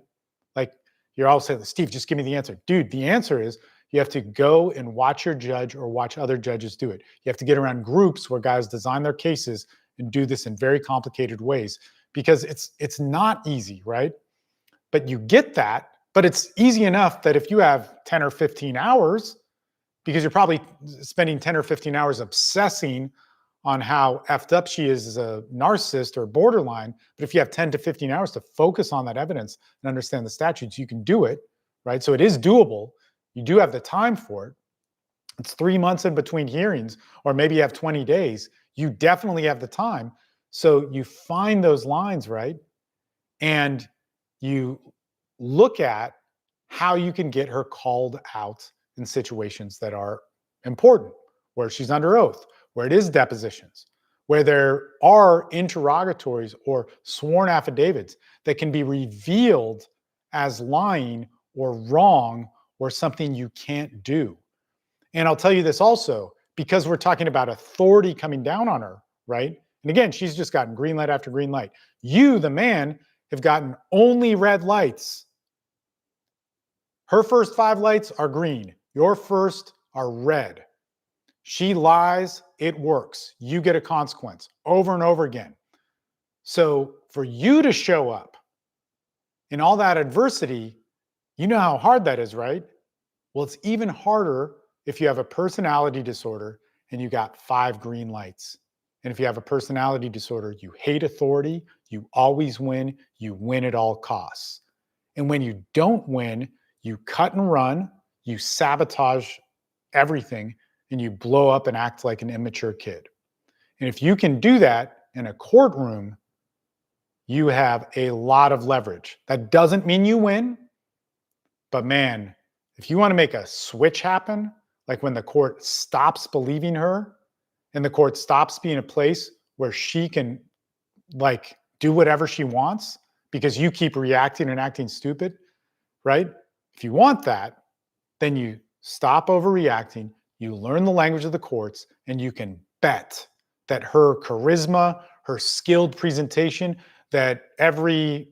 Like you're all saying, Steve, just give me the answer. Dude, the answer is you have to go and watch your judge or watch other judges do it. You have to get around groups where guys design their cases and do this in very complicated ways because it's not easy, right? But you get that, but it's easy enough that if you have 10 or 15 hours, because you're probably spending 10 or 15 hours obsessing on how effed up she is as a narcissist or borderline. But if you have 10 to 15 hours to focus on that evidence and understand the statutes, you can do it, right? So it is doable. You do have the time for it. It's 3 months in between hearings, or maybe you have 20 days. You definitely have the time. So you find those lines, right? And you look at how you can get her called out in situations that are important, where she's under oath, where it is depositions, where there are interrogatories or sworn affidavits that can be revealed as lying or wrong or something you can't do. And I'll tell you this also, because we're talking about authority coming down on her, right? And again, she's just gotten green light after green light. You, the man, have gotten only red lights. Her first 5 lights are green. Your first are red. She lies, it works. You get a consequence over and over again. So for you to show up in all that adversity, you know how hard that is, right? Well, it's even harder if you have a personality disorder and you got 5 green lights. And if you have a personality disorder, you hate authority, you always win, you win at all costs. And when you don't win, you cut and run, you sabotage everything, and you blow up and act like an immature kid. And if you can do that in a courtroom, you have a lot of leverage. That doesn't mean you win, but man, if you want to make a switch happen, like when the court stops believing her and the court stops being a place where she can like do whatever she wants because you keep reacting and acting stupid, right? If you want that, then you stop overreacting, you learn the language of the courts, and you can bet that her charisma, her skilled presentation, that every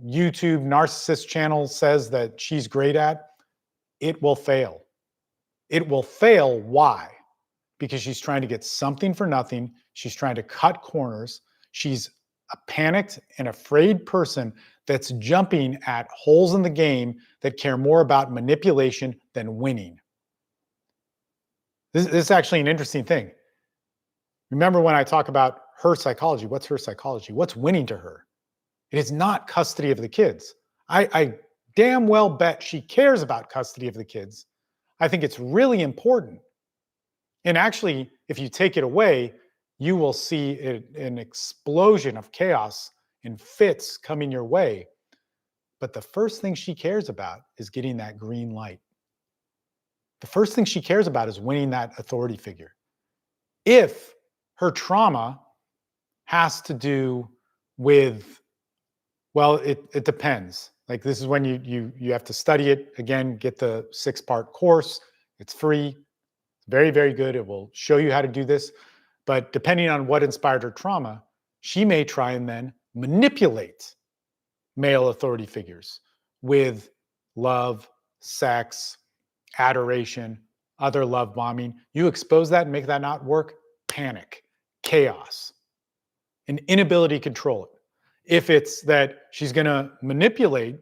YouTube narcissist channel says that she's great at, it will fail. It will fail. Why? Because she's trying to get something for nothing. She's trying to cut corners. She's a panicked and afraid person that's jumping at holes in the game that care more about manipulation than winning. This is actually an interesting thing. Remember when I talk about her psychology, what's her psychology? What's winning to her? It is not custody of the kids. I damn well bet she cares about custody of the kids. I think it's really important. And actually, if you take it away, you will see an explosion of chaos and fits coming your way. But the first thing she cares about is getting that green light. The first thing she cares about is winning that authority figure. If her trauma has to do with, well, it depends. Like this is when you have to study it. Again, get the 6-part course. It's free. Very, very good. It will show you how to do this. But depending on what inspired her trauma, she may try and then manipulate male authority figures with love, sex, adoration, other love bombing. You expose that and make that not work, panic, chaos, an inability to control it. If it's that she's going to manipulate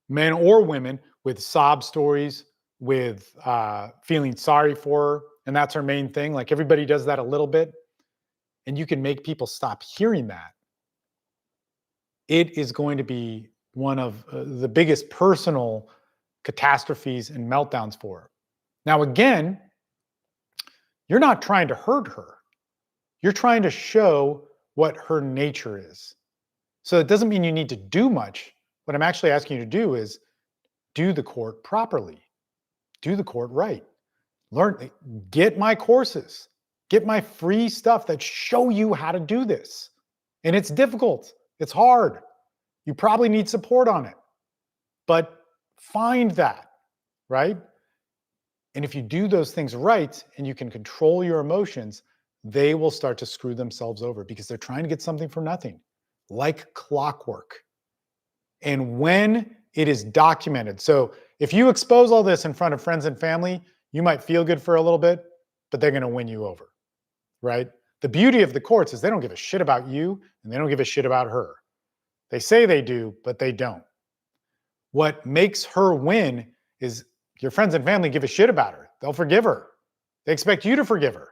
men or women with sob stories, with feeling sorry for her, and that's her main thing. Like everybody does that a little bit, and you can make people stop hearing that. It is going to be one of the biggest personal catastrophes and meltdowns for her. Now, again, you're not trying to hurt her. You're trying to show what her nature is. So it doesn't mean you need to do much. What I'm actually asking you to do is do the court properly. Do the court right. Learn, get my courses, get my free stuff that show you how to do this. And it's difficult. It's hard. You probably need support on it, but find that, right? And if you do those things right and you can control your emotions, they will start to screw themselves over because they're trying to get something for nothing, like clockwork. And when it is documented, so if you expose all this in front of friends and family, you might feel good for a little bit, but they're going to win you over, right? The beauty of the courts is they don't give a shit about you and they don't give a shit about her. They say they do, but they don't. What makes her win is your friends and family give a shit about her. They'll forgive her. They expect you to forgive her.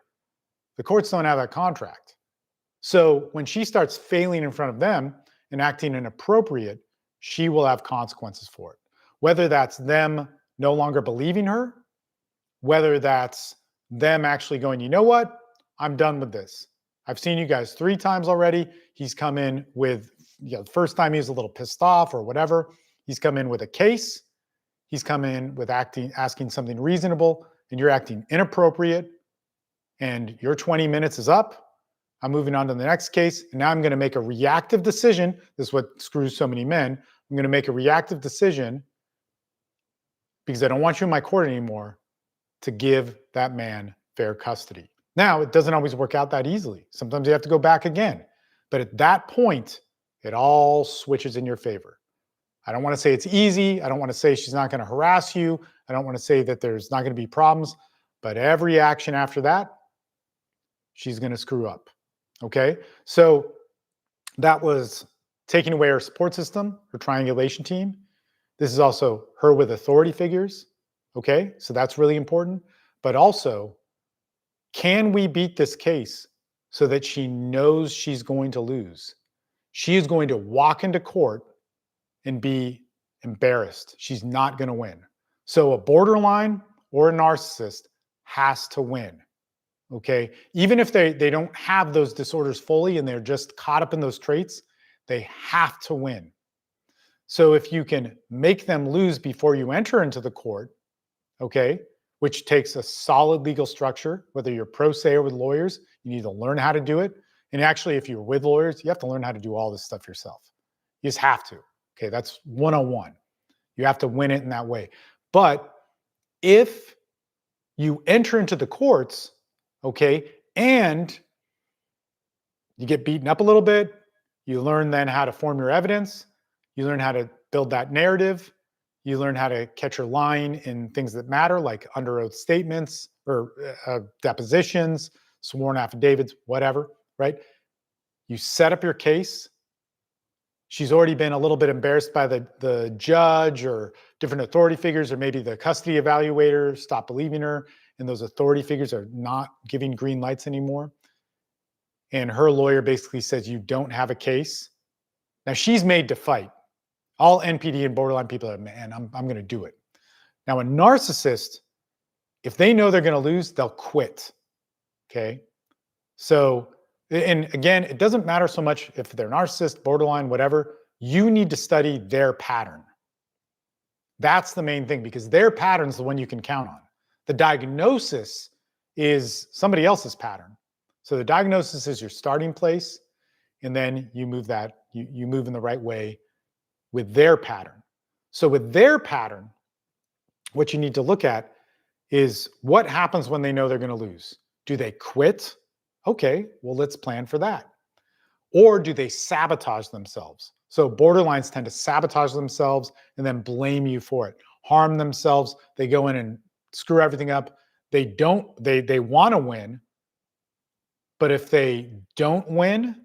The courts don't have that contract. So when she starts failing in front of them and acting inappropriate, she will have consequences for it. Whether that's them no longer believing her, whether that's them actually going, you know what? I'm done with this. I've seen you guys 3 times already. He's come in with, the first time he was a little pissed off or whatever. He's come in with a case. He's come in with asking something reasonable, and you're acting inappropriate, and your 20 minutes is up. I'm moving on to the next case, and now I'm going to make a reactive decision. This is what screws so many men. I'm going to make a reactive decision because I don't want you in my court anymore to give that man fair custody. Now, it doesn't always work out that easily. Sometimes you have to go back again. But at that point, it all switches in your favor. I don't want to say it's easy. I don't want to say she's not going to harass you. I don't want to say that there's not going to be problems. But every action after that, she's going to screw up. Okay? So that was taking away her support system, her triangulation team. This is also her with authority figures. Okay? So that's really important. But also, can we beat this case so that she knows she's going to lose? She is going to walk into court and be embarrassed. She's not going to win. So a borderline or a narcissist has to win. Okay? Even if they don't have those disorders fully and they're just caught up in those traits, they have to win. So if you can make them lose before you enter into the court, okay, which takes a solid legal structure, whether you're pro se or with lawyers, you need to learn how to do it. And actually, if you're with lawyers, you have to learn how to do all this stuff yourself. You just have to. Okay, that's 101. You have to win it in that way. But if you enter into the courts, okay, and you get beaten up a little bit, you learn then how to form your evidence, you learn how to build that narrative, you learn how to catch your line in things that matter, like under oath statements or depositions, sworn affidavits, whatever, right? You set up your case. She's already been a little bit embarrassed by the judge or different authority figures, or maybe the custody evaluator stopped believing her, and those authority figures are not giving green lights anymore. And her lawyer basically says, you don't have a case. Now she's made to fight. All NPD and borderline people are, man, I'm going to do it. Now, a narcissist, if they know they're going to lose, they'll quit. Okay. So, and again, it doesn't matter so much if they're narcissist, borderline, whatever. You need to study their pattern. That's the main thing, because their pattern is the one you can count on. The diagnosis is somebody else's pattern. So the diagnosis is your starting place, and then you move that, you move in the right way with their pattern. So with their pattern, what you need to look at is what happens when they know they're going to lose. Do they quit? Okay, well, let's plan for that. Or do they sabotage themselves? So borderlines tend to sabotage themselves and then blame you for it, harm themselves. They go in and screw everything up. They want to win, but if they don't win,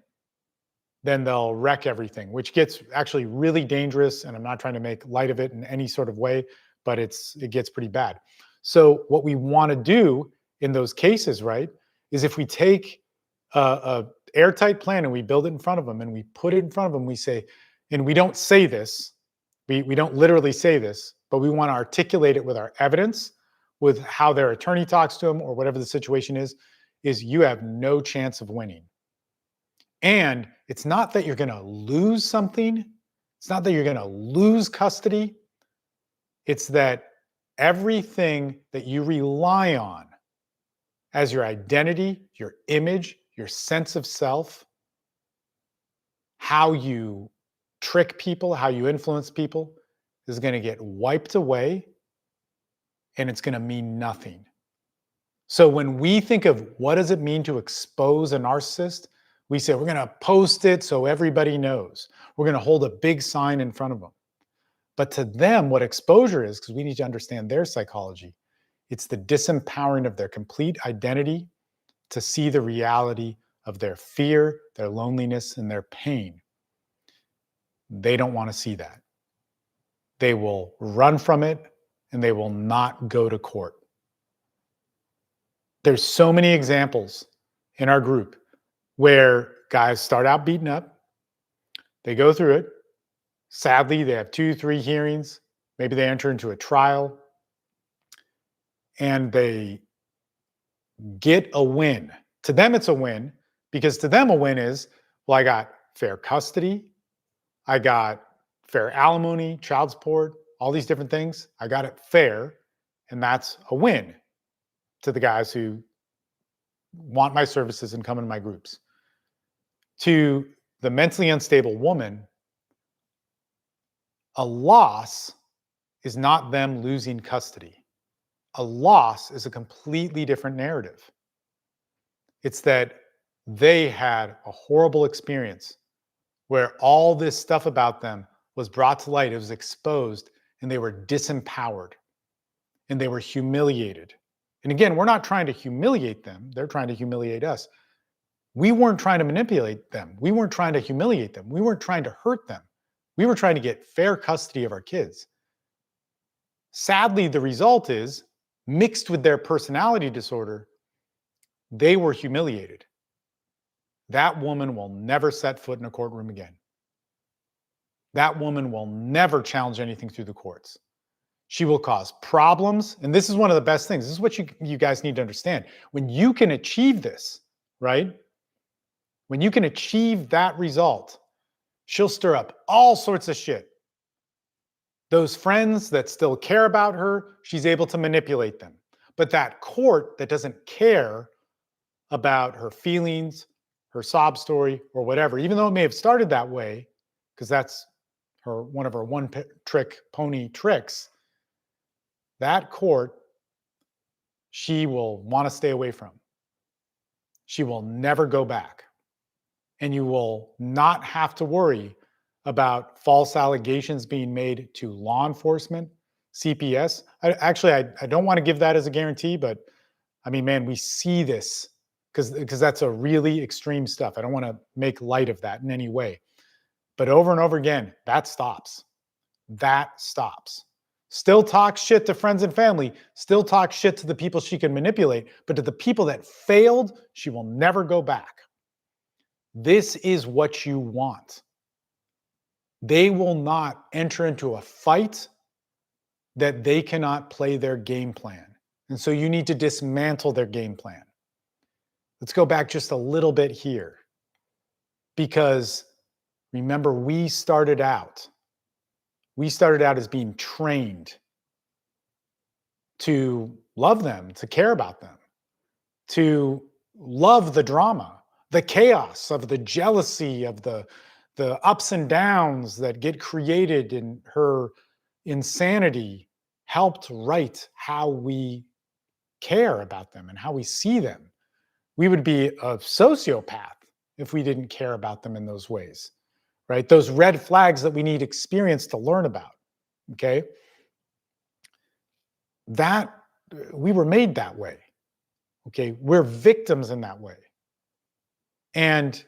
then they'll wreck everything, which gets actually really dangerous. And I'm not trying to make light of it in any sort of way, but it gets pretty bad. So what we want to do in those cases, right, is if we take a airtight plan and we build it in front of them and we put it in front of them, we say, and we don't say this, we don't literally say this, but we want to articulate it with our evidence, with how their attorney talks to them or whatever the situation is you have no chance of winning. And it's not that you're going to lose something. It's not that you're going to lose custody. It's that everything that you rely on as your identity, your image, your sense of self, how you trick people, how you influence people, is going to get wiped away, and it's going to mean nothing. So when we think of what does it mean to expose a narcissist, we say we're going to post it so everybody knows. We're going to hold a big sign in front of them. But to them, what exposure is, because we need to understand their psychology, it's the disempowering of their complete identity to see the reality of their fear, their loneliness, and their pain. They don't want to see that. They will run from it and they will not go to court. There's so many examples in our group where guys start out beaten up, they go through it. Sadly, they have 2, 3 hearings. Maybe they enter into a trial and they get a win. To them, it's a win because to them, a win is, well, I got fair custody. I got fair alimony, child support, all these different things. I got it fair. And that's a win to the guys who want my services and come into my groups. To the mentally unstable woman, a loss is not them losing custody. A loss is a completely different narrative. It's that they had a horrible experience where all this stuff about them was brought to light, it was exposed, and they were disempowered and they were humiliated. And again, we're not trying to humiliate them. They're trying to humiliate us. We weren't trying to manipulate them. We weren't trying to humiliate them. We weren't trying to hurt them. We were trying to get fair custody of our kids. Sadly, the result is, mixed with their personality disorder, they were humiliated. That woman will never set foot in a courtroom again. That woman will never challenge anything through the courts. She will cause problems. And this is one of the best things. This is what you guys need to understand. When you can achieve this, right? When you can achieve that result, she'll stir up all sorts of shit. Those friends that still care about her, she's able to manipulate them. But that court that doesn't care about her feelings, her sob story, or whatever, even though it may have started that way, because that's one of her one-trick pony tricks, that court, she will want to stay away from. She will never go back. And you will not have to worry about false allegations being made to law enforcement, CPS. I don't want to give that as a guarantee, but I mean, man, we see this because that's a really extreme stuff. I don't want to make light of that in any way. But over and over again, that stops. That stops. Still talk shit to friends and family, still talk shit to the people she can manipulate, but to the people that failed, she will never go back. This is what you want. They will not enter into a fight that they cannot play their game plan. And so you need to dismantle their game plan. Let's go back just a little bit here. Because remember, we started out as being trained to love them, to care about them, to love the drama, the chaos of the jealousy, of the ups and downs that get created in her insanity helped write how we care about them and how we see them. We would be a sociopath if we didn't care about them in those ways, right? Those red flags that we need experience to learn about, okay? That, we were made that way, okay? We're victims in that way. And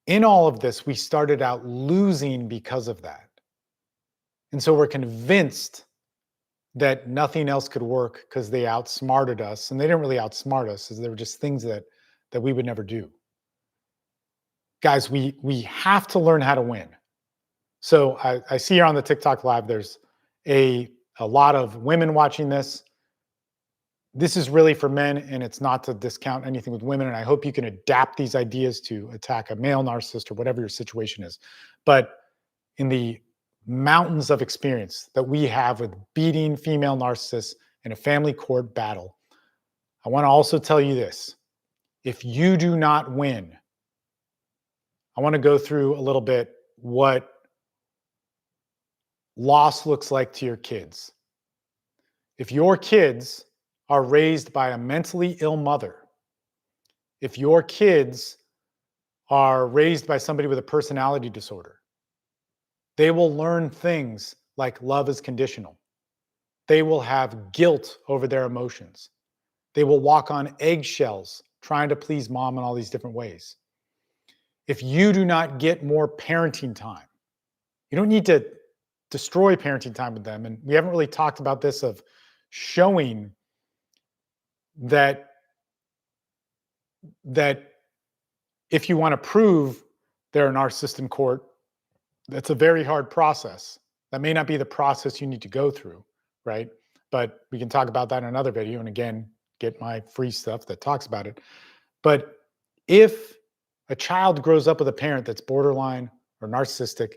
in all of this, we started out losing because of that. And so we're convinced that nothing else could work because they outsmarted us. And they didn't really outsmart us, they were just things that we would never do. Guys, we have to learn how to win. So I see here on the TikTok live, there's a lot of women watching this. This is really for men, and it's not to discount anything with women. And I hope you can adapt these ideas to attack a male narcissist or whatever your situation is. But in the mountains of experience that we have with beating female narcissists in a family court battle, I want to also tell you this. If you do not win, I want to go through a little bit what loss looks like to your kids. If your kids are raised by a mentally ill mother, if your kids are raised by somebody with a personality disorder, they will learn things like love is conditional. They will have guilt over their emotions. They will walk on eggshells trying to please mom in all these different ways. If you do not get more parenting time, you don't need to destroy parenting time with them. And we haven't really talked about this of showing that that if you want to prove they're a narcissist in court, that's a very hard process. That may not be the process you need to go through, right? But we can talk about that in another video. And again, get my free stuff that talks about it. But if a child grows up with a parent that's borderline or narcissistic,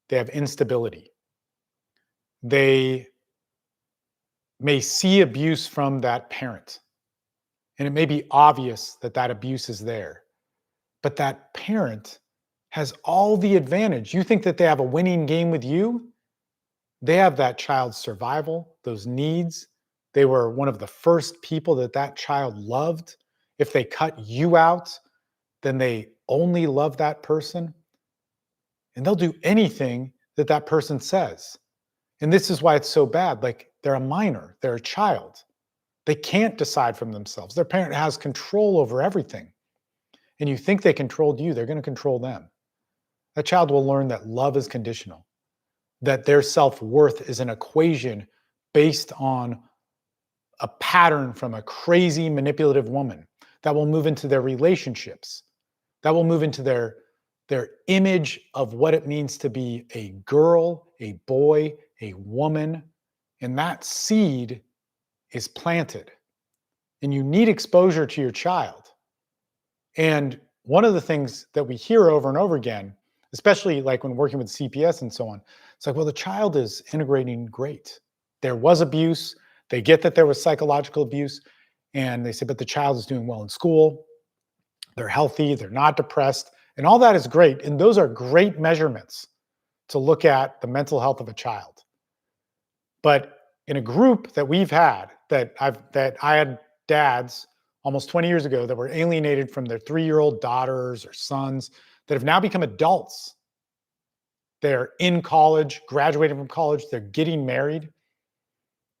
they have instability. They may see abuse from that parent. And it may be obvious that that abuse is there. But that parent has all the advantage. You think that they have a winning game with you? They have that child's survival, those needs. They were one of the first people that that child loved. If they cut you out, then they only love that person. And they'll do anything that that person says. And this is why it's so bad. Like, they're a minor, they're a child. They can't decide for themselves. Their parent has control over everything. And you think they controlled you, they're going to control them. That child will learn that love is conditional, that their self-worth is an equation based on a pattern from a crazy manipulative woman that will move into their relationships, that will move into their image of what it means to be a girl, a boy, a woman. And that seed is planted. And you need exposure to your child. And one of the things that we hear over and over again, especially like when working with CPS and so on, it's like, well, the child is integrating great. There was abuse. They get that there was psychological abuse. And they say, but the child is doing well in school. They're healthy. They're not depressed. And all that is great. And those are great measurements to look at the mental health of a child. But in a group that we've had, that I had dads almost 20 years ago that were alienated from their 3-year-old daughters or sons that have now become adults. They're in college, graduating from college, they're getting married.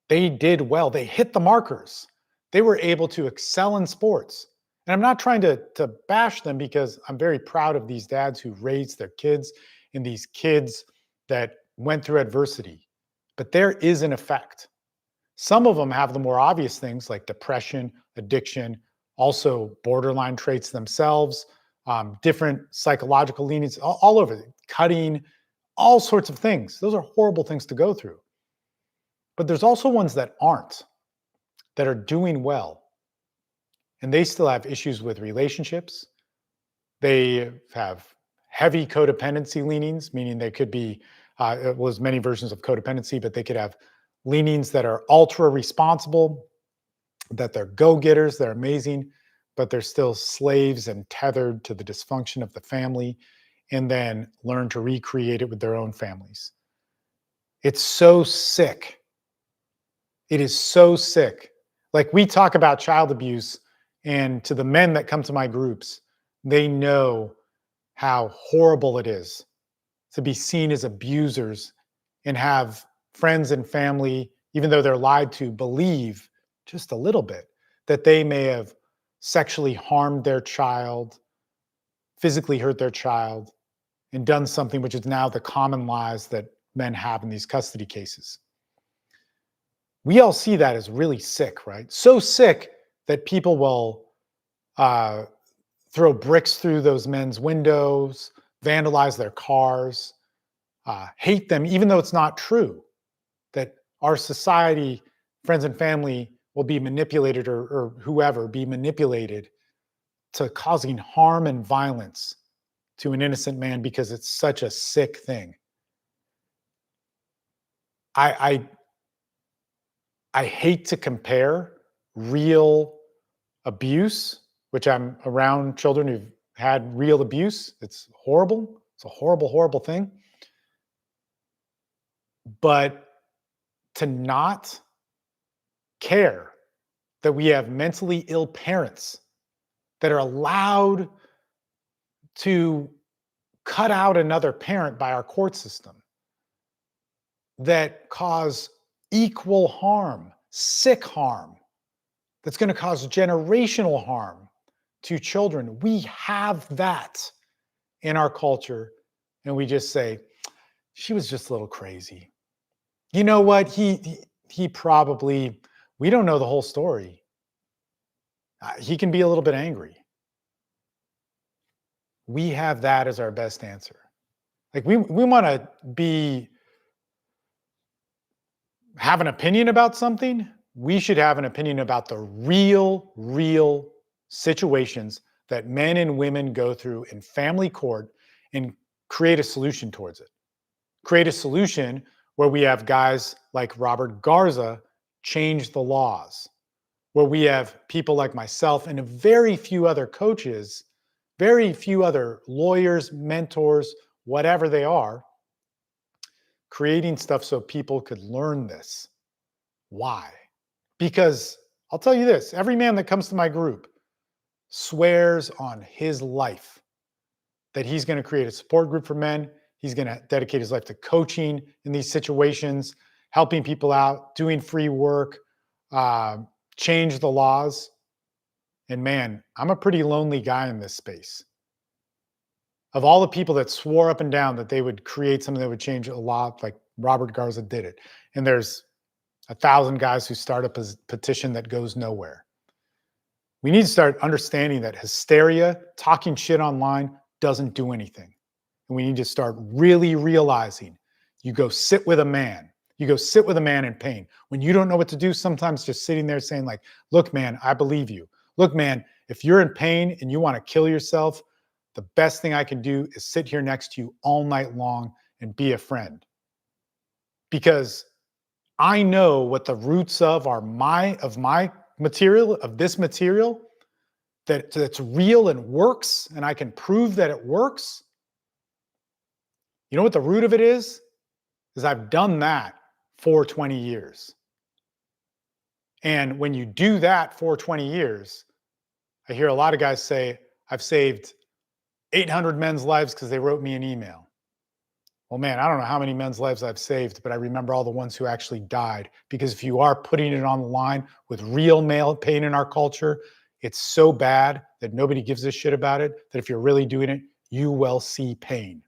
They did well. They hit the markers. They were able to excel in sports. And I'm not trying to bash them, because I'm very proud of these dads who raised their kids and these kids that went through adversity. But there is an effect. Some of them have the more obvious things like depression, addiction, also borderline traits themselves, different psychological leanings, all over it, cutting, all sorts of things. Those are horrible things to go through. But there's also ones that aren't, that are doing well. And they still have issues with relationships. They have heavy codependency leanings, meaning they could be, it was many versions of codependency, but they could have leanings that are ultra responsible, that they're go-getters, they're amazing, but they're still slaves and tethered to the dysfunction of the family, and then learn to recreate it with their own families. It's so sick. It is so sick. Like, we talk about child abuse, and to the men that come to my groups, they know how horrible it is to be seen as abusers and have friends and family, even though they're lied to, believe just a little bit that they may have sexually harmed their child, physically hurt their child, and done something which is now the common lies that men have in these custody cases. We all see that as really sick, right? So sick that people will throw bricks through those men's windows, vandalize their cars, hate them, even though it's not true, that our society, friends and family, will be manipulated, or whoever be manipulated to causing harm and violence to an innocent man because it's such a sick thing. I hate to compare real abuse, which I'm around children who've had real abuse. It's horrible. It's a horrible, horrible thing. But to not care that we have mentally ill parents that are allowed to cut out another parent by our court system, that cause equal harm, sick harm, that's going to cause generational harm to children. We have that in our culture. And we just say, she was just a little crazy. You know what? He probably, we don't know the whole story. He can be a little bit angry. We have that as our best answer. Like we want to have an opinion about something. We should have an opinion about the real situations that men and women go through in family court and create a solution towards it. Create a solution where we have guys like Robert Garza change the laws, where we have people like myself and very few other coaches, very few other lawyers, mentors, whatever they are, creating stuff so people could learn this. Why? Because I'll tell you this, every man that comes to my group swears on his life that he's going to create a support group for men. He's going to dedicate his life to coaching in these situations, helping people out, doing free work, change the laws. And man, I'm a pretty lonely guy in this space. Of all the people that swore up and down that they would create something that would change a law, like Robert Garza did it. And there's 1,000 guys who start a petition that goes nowhere. We need to start understanding that hysteria, talking shit online, doesn't do anything. And we need to start really realizing you go sit with a man. You go sit with a man in pain. When you don't know what to do, sometimes just sitting there saying like, look, man, I believe you. Look, man, if you're in pain and you want to kill yourself, the best thing I can do is sit here next to you all night long and be a friend. Because I know what the roots of my material, of this material, that's real and works, and I can prove that it works. You know what the root of it is? Is I've done that for 20 years. And when you do that for 20 years, I hear a lot of guys say, I've saved 800 men's lives because they wrote me an email. Well, man, I don't know how many men's lives I've saved, but I remember all the ones who actually died. Because if you are putting it on the line with real male pain in our culture, it's so bad that nobody gives a shit about it, that if you're really doing it, you will see pain.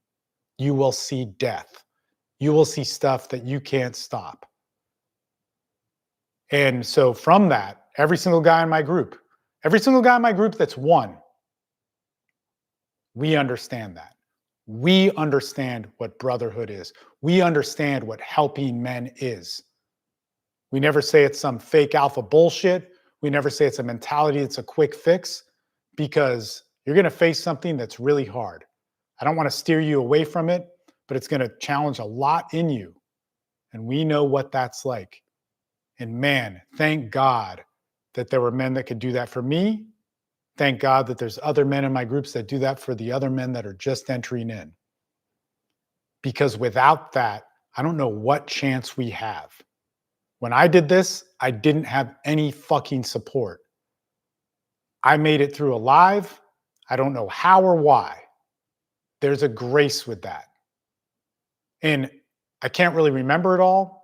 You will see death. You will see stuff that you can't stop. And so from that, every single guy in my group that's one, we understand that. We understand what brotherhood is. We understand what helping men is. We never say it's some fake alpha bullshit. We never say it's a mentality that's a quick fix, because you're going to face something that's really hard. I don't want to steer you away from it, but it's going to challenge a lot in you. And we know what that's like. And man, thank God that there were men that could do that for me. Thank God that there's other men in my groups that do that for the other men that are just entering in. Because without that, I don't know what chance we have. When I did this, I didn't have any fucking support. I made it through alive. I don't know how or why. There's a grace with that. And I can't really remember it all,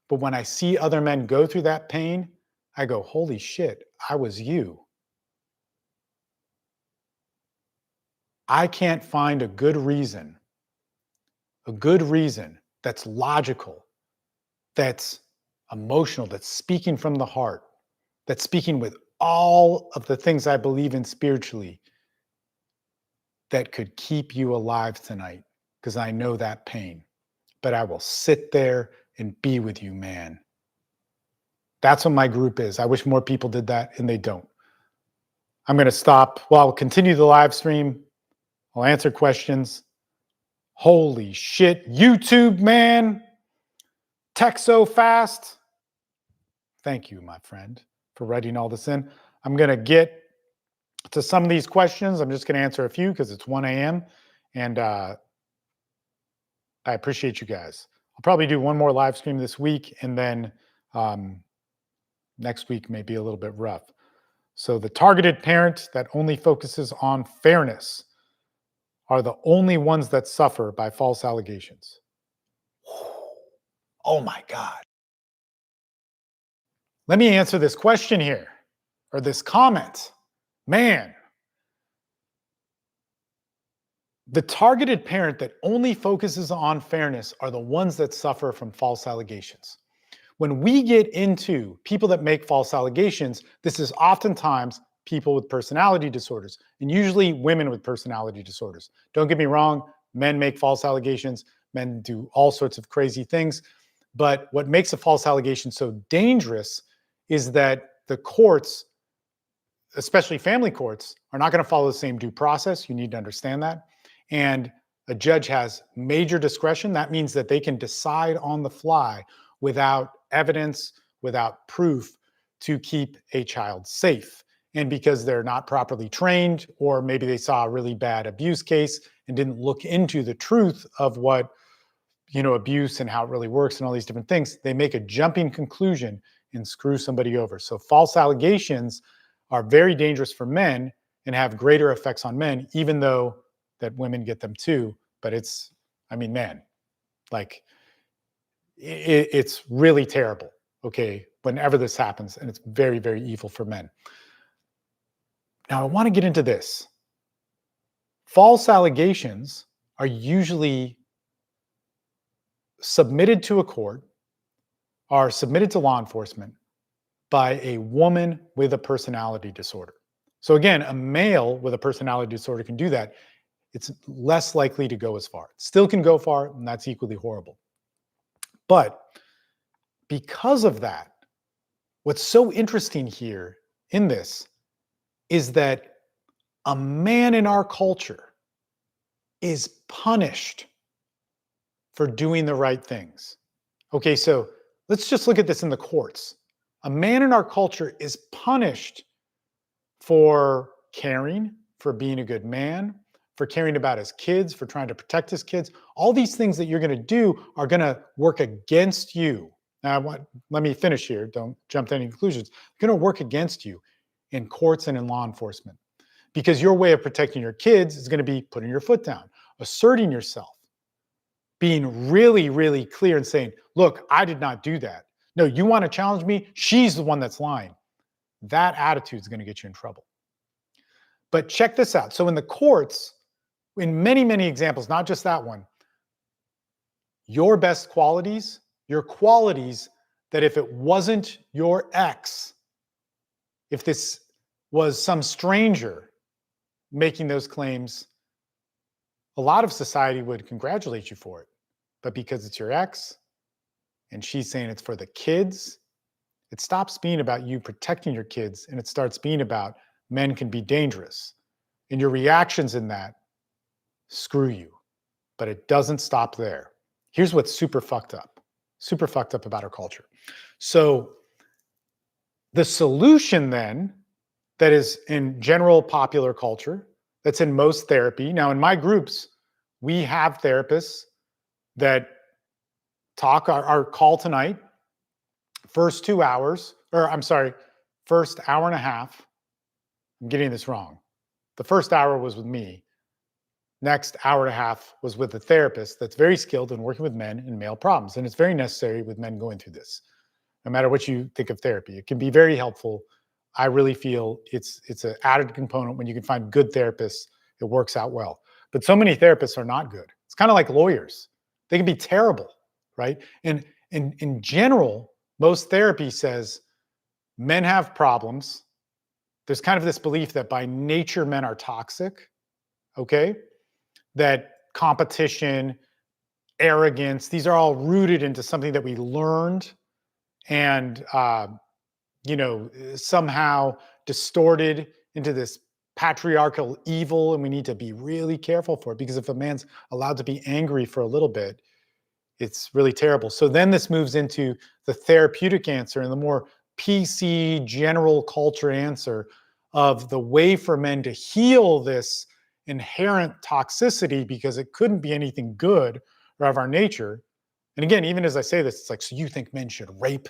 but when I see other men go through that pain, I go, holy shit, I was you. I can't find a good reason that's logical, that's emotional, that's speaking from the heart, that's speaking with all of the things I believe in spiritually, that could keep you alive tonight, because I know that pain. But I will sit there and be with you, man. That's what my group is. I wish more people did that, and they don't. I'm going to stop. Well, I'll continue the live stream. I'll answer questions. Holy shit, YouTube, man. Tech so fast. Thank you, my friend, for writing all this in. I'm going to get to some of these questions. I'm just going to answer a few because it's 1 a.m. And I appreciate you guys. I'll probably do one more live stream this week, and then next week may be a little bit rough. So the targeted parent that only focuses on fairness are the only ones that suffer by false allegations. Oh my God. Let me answer this question here, or this comment. Man, The targeted parent that only focuses on fairness are the ones that suffer from false allegations. When we get into people that make false allegations, this is oftentimes people with personality disorders, and usually women with personality disorders. Don't get me wrong, men make false allegations, men do all sorts of crazy things. But what makes a false allegation so dangerous is that the courts, especially family courts, are not going to follow the same due process. You need to understand that. And a judge has major discretion. That means that they can decide on the fly without evidence, without proof, to keep a child safe. And because they're not properly trained, or maybe they saw a really bad abuse case and didn't look into the truth of what, abuse and how it really works and all these different things, they make a jumping conclusion and screw somebody over. So false allegations are very dangerous for men and have greater effects on men, even though that women get them too. But man, like it's really terrible, okay, whenever this happens, and it's very, very evil for men. Now, I want to get into this. False allegations are usually submitted to a court, are submitted to law enforcement by a woman with a personality disorder. So again, a male with a personality disorder can do that. It's less likely to go as far. It still can go far, and that's equally horrible. But because of that, what's so interesting here in this is that a man in our culture is punished for doing the right things. Okay, so let's just look at this in the courts. A man in our culture is punished for caring, for being a good man, for caring about his kids, for trying to protect his kids. All these things that you're going to do are going to work against you. Now, let me finish here. Don't jump to any conclusions. They're going to work against you in courts and in law enforcement, because your way of protecting your kids is going to be putting your foot down, asserting yourself, being really, really clear and saying, look, I did not do that. No, you want to challenge me? She's the one that's lying. That attitude is going to get you in trouble. But check this out. So in the courts, in many, many examples, not just that one, your best qualities, your qualities that if it wasn't your ex, if this was some stranger making those claims, a lot of society would congratulate you for it. But because it's your ex and she's saying it's for the kids, it stops being about you protecting your kids and it starts being about men can be dangerous. And your reactions in that, screw you. But it doesn't stop there. Here's what's super fucked up about our culture. So the solution then, that is in general popular culture, that's in most therapy. Now, in my groups, we have therapists that talk. Our call tonight, first 2 hours, first hour and a half. I'm getting this wrong. The first hour was with me. Next hour and a half was with a therapist that's very skilled in working with men and male problems. And it's very necessary with men going through this. No matter what you think of therapy, it can be very helpful. I really feel it's an added component. When you can find good therapists, it works out well. But so many therapists are not good. It's kind of like lawyers. They can be terrible, right? And in general, most therapy says men have problems. There's kind of this belief that by nature men are toxic, okay? That competition, arrogance, these are all rooted into something that we learned and somehow distorted into this patriarchal evil, and we need to be really careful for it, because if a man's allowed to be angry for a little bit, it's really terrible. So then this moves into the therapeutic answer and the more PC general culture answer of the way for men to heal this inherent toxicity, because it couldn't be anything good or of our nature. And again, even as I say this, it's like, so you think men should rape?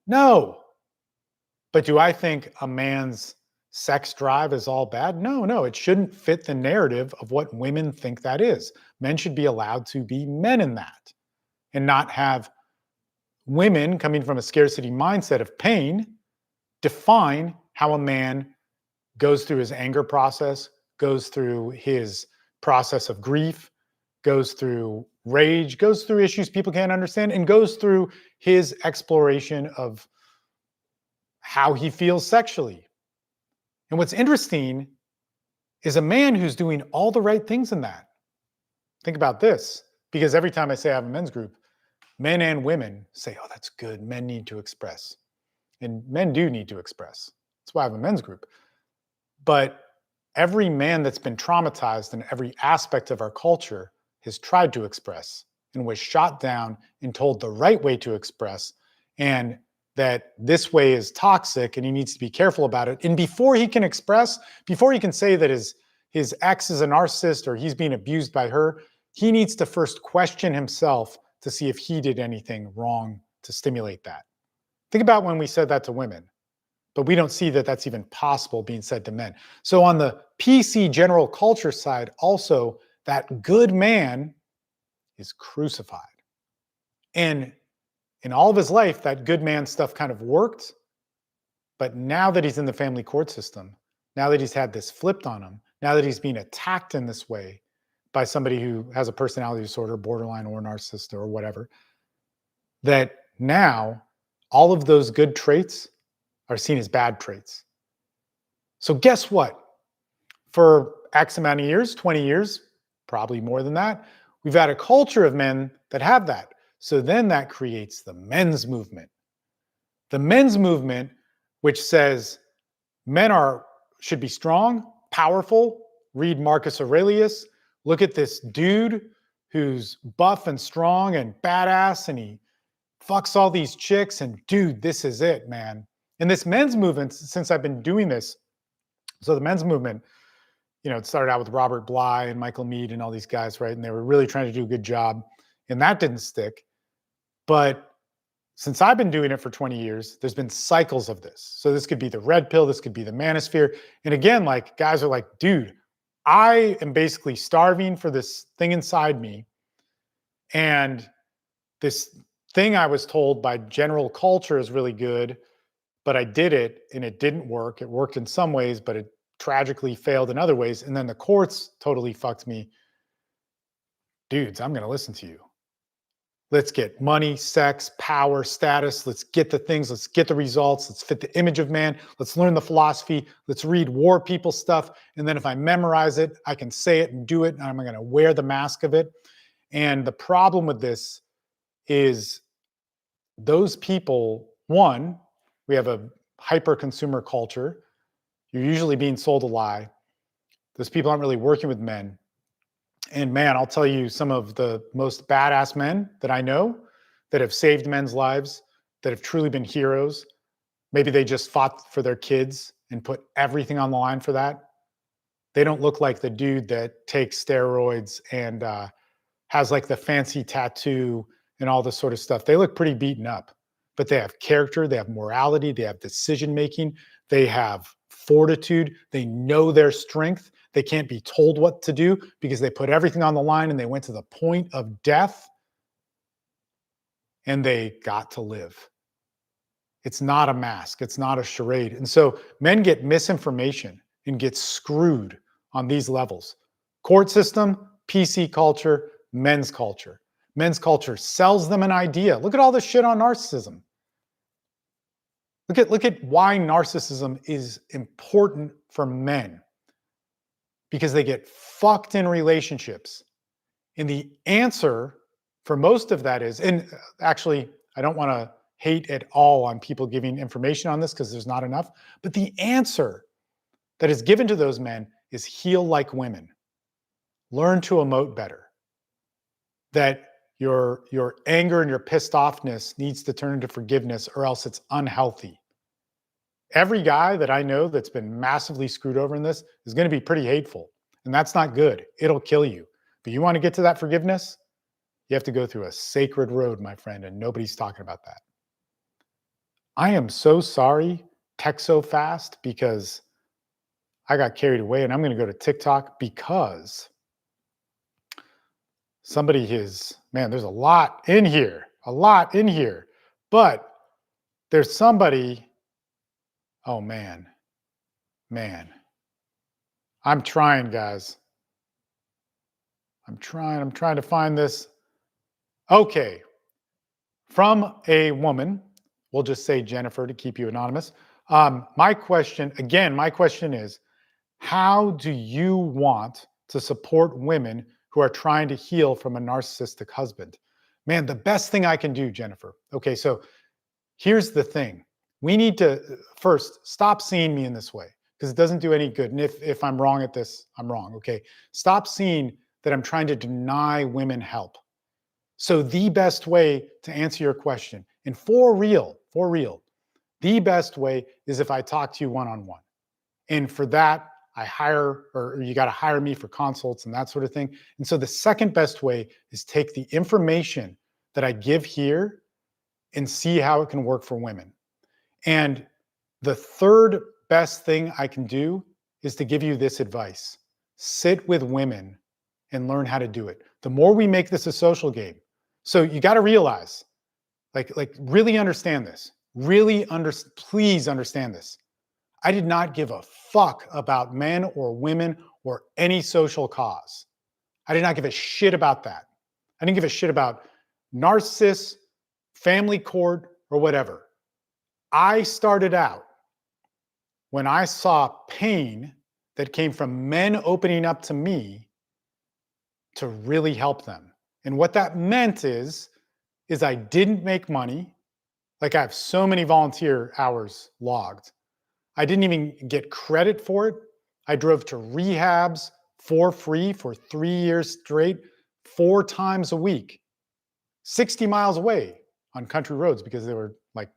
No. But do I think a man's sex drive is all bad? No, it shouldn't fit the narrative of what women think that is. Men should be allowed to be men in that and not have women coming from a scarcity mindset of pain define how a man goes through his anger process, goes through his process of grief, goes through rage, goes through issues people can't understand, and goes through his exploration of how he feels sexually. And what's interesting is a man who's doing all the right things in that. Think about this, because every time I say I have a men's group, men and women say, oh, that's good. Men need to express. And men do need to express. That's why I have a men's group. But every man that's been traumatized in every aspect of our culture has tried to express and was shot down and told the right way to express, and that this way is toxic and he needs to be careful about it. And before he can express, before he can say that his ex is a narcissist or he's being abused by her, he needs to first question himself to see if he did anything wrong to stimulate that. Think about when we said that to women, but we don't see that that's even possible being said to men. So on the PC general culture side, also, that good man is crucified. And in all of his life, that good man stuff kind of worked. But now that he's in the family court system, now that he's had this flipped on him, now that he's being attacked in this way by somebody who has a personality disorder, borderline or narcissist or whatever, that now all of those good traits are seen as bad traits. So guess what? For X amount of years, 20 years, probably more than that, we've had a culture of men that have that. So then that creates the men's movement. The men's movement, which says men should be strong, powerful. Read Marcus Aurelius. Look at this dude who's buff and strong and badass, and he fucks all these chicks, and dude, this is it, man. And this men's movement, since I've been doing this, so the men's movement, it started out with Robert Bly and Michael Mead and all these guys, right? And they were really trying to do a good job, and that didn't stick. But since I've been doing it for 20 years, there's been cycles of this. So this could be the red pill, this could be the manosphere. And again, like, guys are like, dude, I am basically starving for this thing inside me. And this thing I was told by general culture is really good, but I did it and it didn't work. It worked in some ways, but it tragically failed in other ways. And then the courts totally fucked me. Dudes, I'm going to listen to you. Let's get money, sex, power, status. Let's get the things. Let's get the results. Let's fit the image of man. Let's learn the philosophy. Let's read war people stuff. And then if I memorize it, I can say it and do it. And I'm going to wear the mask of it. And the problem with this is those people, one, we have a hyper consumer culture. You're usually being sold a lie. Those people aren't really working with men. And man, I'll tell you, some of the most badass men that I know that have saved men's lives, that have truly been heroes, maybe they just fought for their kids and put everything on the line for that. They don't look like the dude that takes steroids and has like the fancy tattoo and all this sort of stuff. They look pretty beaten up, but they have character, they have morality, they have decision making, they have fortitude, they know their strength. They can't be told what to do because they put everything on the line and they went to the point of death and they got to live. It's not a mask. It's not a charade. And so men get misinformation and get screwed on these levels. Court system, PC culture, men's culture. Men's culture sells them an idea. Look at all this shit on narcissism. Look at why narcissism is important for men. Because they get fucked in relationships. And the answer for most of that is, and actually, I don't want to hate at all on people giving information on this because there's not enough, but the answer that is given to those men is heal like women. Learn to emote better. That your anger and your pissed offness needs to turn into forgiveness or else it's unhealthy. Every guy that I know that's been massively screwed over in this is going to be pretty hateful. And that's not good. It'll kill you. But you want to get to that forgiveness? You have to go through a sacred road, my friend, and nobody's talking about that. I am so sorry, tech so fast, because I got carried away, and I'm going to go to TikTok because somebody man, there's a lot in here, but there's somebody, oh man, I'm trying, guys. I'm trying to find this. Okay. From a woman, we'll just say Jennifer to keep you anonymous. My question, again, my question is, how do you want to support women who are trying to heal from a narcissistic husband? Man, the best thing I can do, Jennifer. Okay, so here's the thing. We need to first stop seeing me in this way because it doesn't do any good. And if I'm wrong at this, I'm wrong. Okay. Stop seeing that I'm trying to deny women help. So the best way to answer your question, and for real, the best way is if I talk to you one-on-one. And for that, I hire, or you got to hire me for consults and that sort of thing. And so the second best way is take the information that I give here and see how it can work for women. And the third best thing I can do is to give you this advice. Sit with women and learn how to do it. The more we make this a social game. So you got to realize, like really understand this. Please understand this. I did not give a fuck about men or women or any social cause. I did not give a shit about that. I didn't give a shit about narcissists, family court, or whatever. I started out when I saw pain that came from men opening up to me to really help them. And what that meant is I didn't make money. Like I have so many volunteer hours logged. I didn't even get credit for it. I drove to rehabs for free for 3 years straight, 4 times a week, 60 miles away on country roads because they were like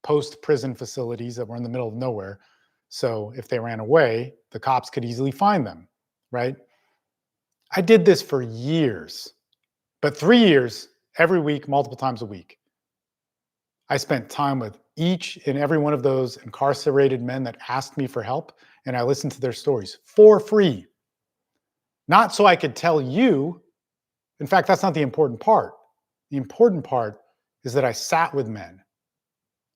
post-prison facilities that were in the middle of nowhere. So if they ran away, the cops could easily find them, right? I did this for years, but 3 years, every week, multiple times a week. I spent time with each and every one of those incarcerated men that asked me for help, and I listened to their stories for free. Not so I could tell you. In fact, that's not the important part. The important part is that I sat with men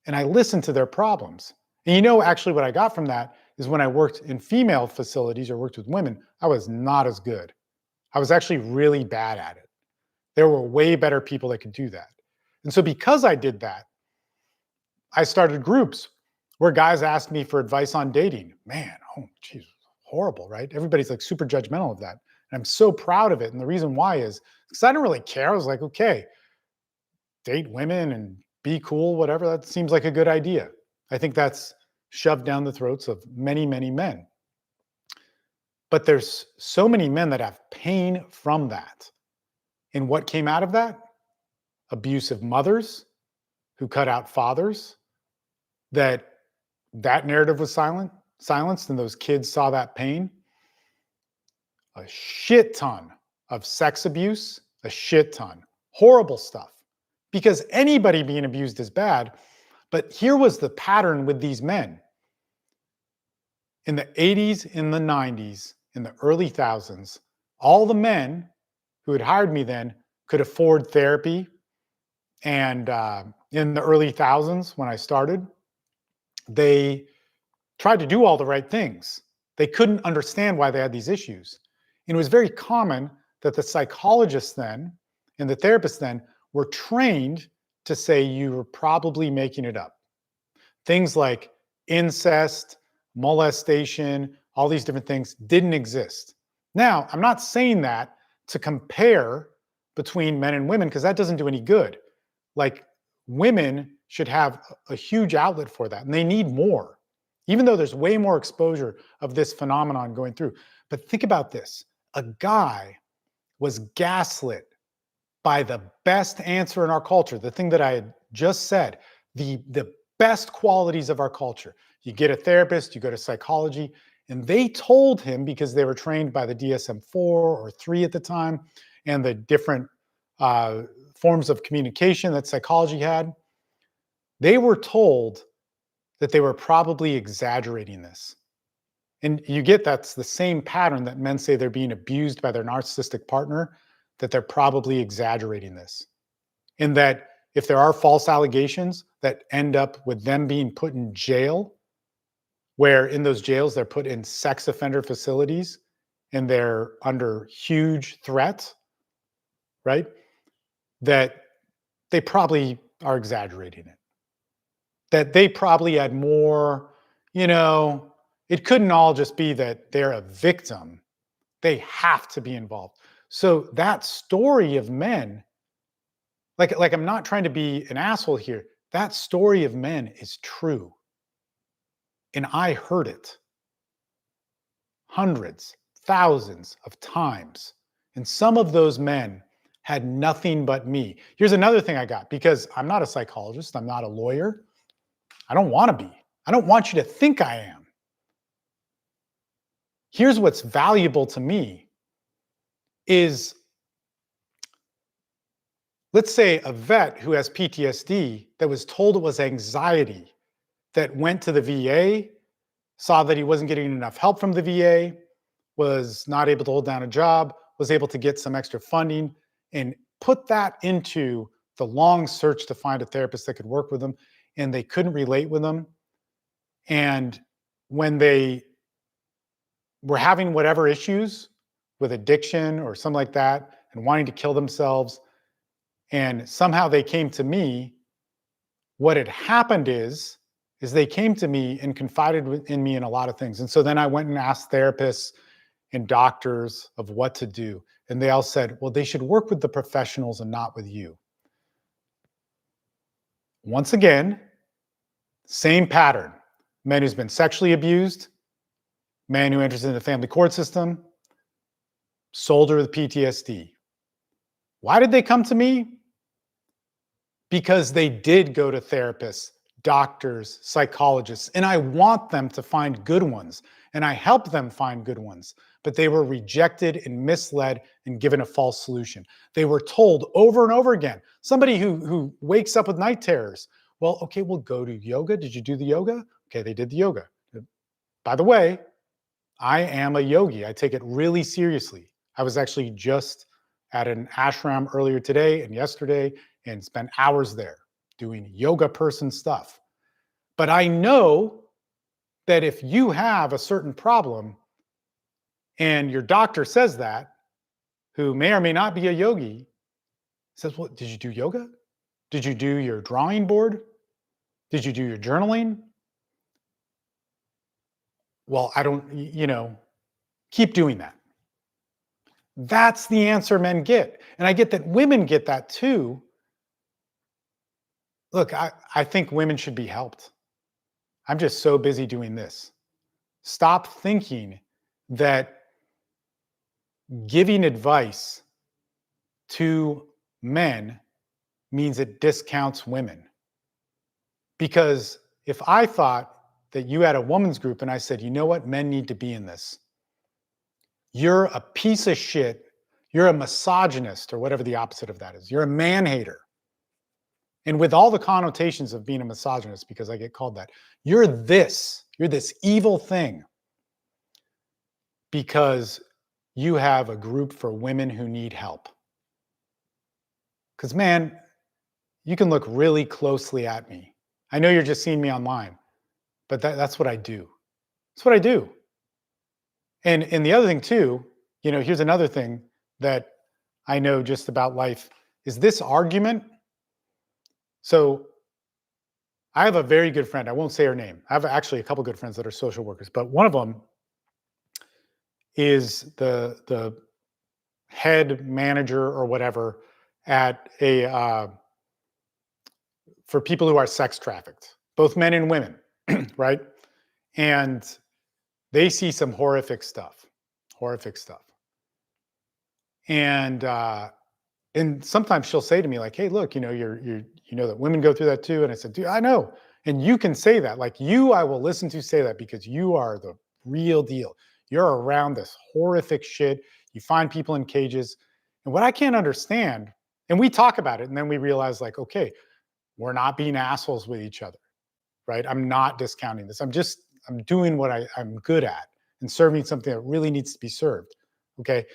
and I listened to their problems. And you know, actually, what I got from that is when I worked in female facilities or worked with women, I was not as good. I was actually really bad at it. There were way better people that could do that. And so because I did that, I started groups where guys asked me for advice on dating. Man, oh, geez, horrible, right? Everybody's like super judgmental of that. And I'm so proud of it. And the reason why is because I don't really care. I was like, okay, date women and be cool, whatever. That seems like a good idea. I think that's shoved down the throats of many, many men. But there's so many men that have pain from that. And what came out of that? Abusive mothers who cut out fathers, that narrative was silenced, and those kids saw that pain. A shit ton of sex abuse, a shit ton. Horrible stuff. Because anybody being abused is bad. But here was the pattern with these men. In the 80s, in the 90s, in the early thousands, all the men who had hired me then could afford therapy. And in the early thousands, when I started, they tried to do all the right things. They couldn't understand why they had these issues. And it was very common that the psychologists then and the therapists then were trained to say you were probably making it up. Things like incest, molestation, all these different things didn't exist. Now, I'm not saying that to compare between men and women because that doesn't do any good. Like women should have a huge outlet for that, and they need more, even though there's way more exposure of this phenomenon going through. But think about this. A guy was gaslit by the best answer in our culture, the thing that I had just said, the best qualities of our culture. You get a therapist, you go to psychology, and they told him, because they were trained by the DSM-4 or 3 at the time, and the different forms of communication that psychology had, they were told that they were probably exaggerating this. And you get that's the same pattern that men say they're being abused by their narcissistic partner, that they're probably exaggerating this. And that if there are false allegations that end up with them being put in jail, where in those jails they're put in sex offender facilities and they're under huge threat, right? That they probably are exaggerating it. That they probably had more, you know, it couldn't all just be that they're a victim. They have to be involved. So that story of men, like I'm not trying to be an asshole here. That story of men is true. And I heard it hundreds, thousands of times. And some of those men had nothing but me. Here's another thing I got, because I'm not a psychologist, I'm not a lawyer. I don't want to be. I don't want you to think I am. Here's what's valuable to me is, let's say a vet who has PTSD that was told it was anxiety, that went to the VA, saw that he wasn't getting enough help from the VA, was not able to hold down a job, was able to get some extra funding, and put that into the long search to find a therapist that could work with them, and they couldn't relate with them. And when they were having whatever issues with addiction or something like that and wanting to kill themselves, and somehow they came to me, what had happened is they came to me and confided in me in a lot of things. And so then I went and asked therapists and doctors of what to do. And they all said, well, they should work with the professionals and not with you. Once again, same pattern. Man who's been sexually abused, man who enters into the family court system, soldier with PTSD. Why did they come to me? Because they did go to therapists, doctors, psychologists, and I want them to find good ones, and I help them find good ones, but they were rejected and misled and given a false solution. They were told over and over again, somebody who wakes up with night terrors, well, okay, we'll go to yoga. Did you do the yoga? Okay, they did the yoga. By the way, I am a yogi. I take it really seriously. I was actually just at an ashram earlier today and yesterday and spent hours there doing yoga person stuff. But I know that if you have a certain problem and your doctor says that, who may or may not be a yogi, says, well, did you do yoga? Did you do your drawing board? Did you do your journaling? Well, I don't, keep doing that. That's the answer men get. And I get that women get that too. Look, I think women should be helped. I'm just so busy doing this. Stop thinking that giving advice to men means it discounts women. Because if I thought that you had a woman's group and I said, you know what, men need to be in this, you're a piece of shit, you're a misogynist, or whatever the opposite of that is, you're a man hater. And with all the connotations of being a misogynist, because I get called that, you're this evil thing because you have a group for women who need help. Because, man, you can look really closely at me. I know you're just seeing me online, but that's what I do. That's what I do. And the other thing too, here's another thing that I know just about life is this argument. So I have a very good friend. I won't say her name. I have actually a couple good friends that are social workers, but one of them is the head manager or whatever at a for people who are sex trafficked, both men and women, right? And they see some horrific stuff. And sometimes she'll say to me like, hey, look, you know that women go through that too. And I said, dude, I know. And you can say that, like I will listen to say that because you are the real deal. You're around this horrific shit. You find people in cages. And what I can't understand, and we talk about it and then we realize like, okay, we're not being assholes with each other, right? I'm not discounting this. I'm doing what I'm good at and serving something that really needs to be served. Okay.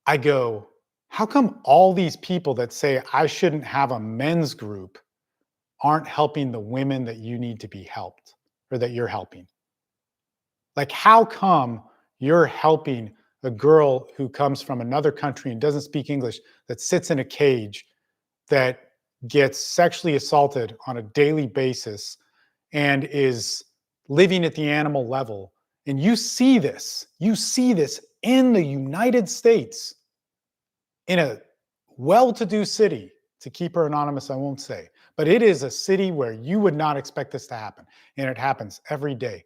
I go, how come all these people that say I shouldn't have a men's group aren't helping the women that you need to be helped or that you're helping? Like, how come You're helping a girl who comes from another country and doesn't speak English, that sits in a cage, that gets sexually assaulted on a daily basis and is living at the animal level. And you see this in the United States, in a well-to-do city. To keep her anonymous, I won't say, but it is a city where you would not expect this to happen, and it happens every day.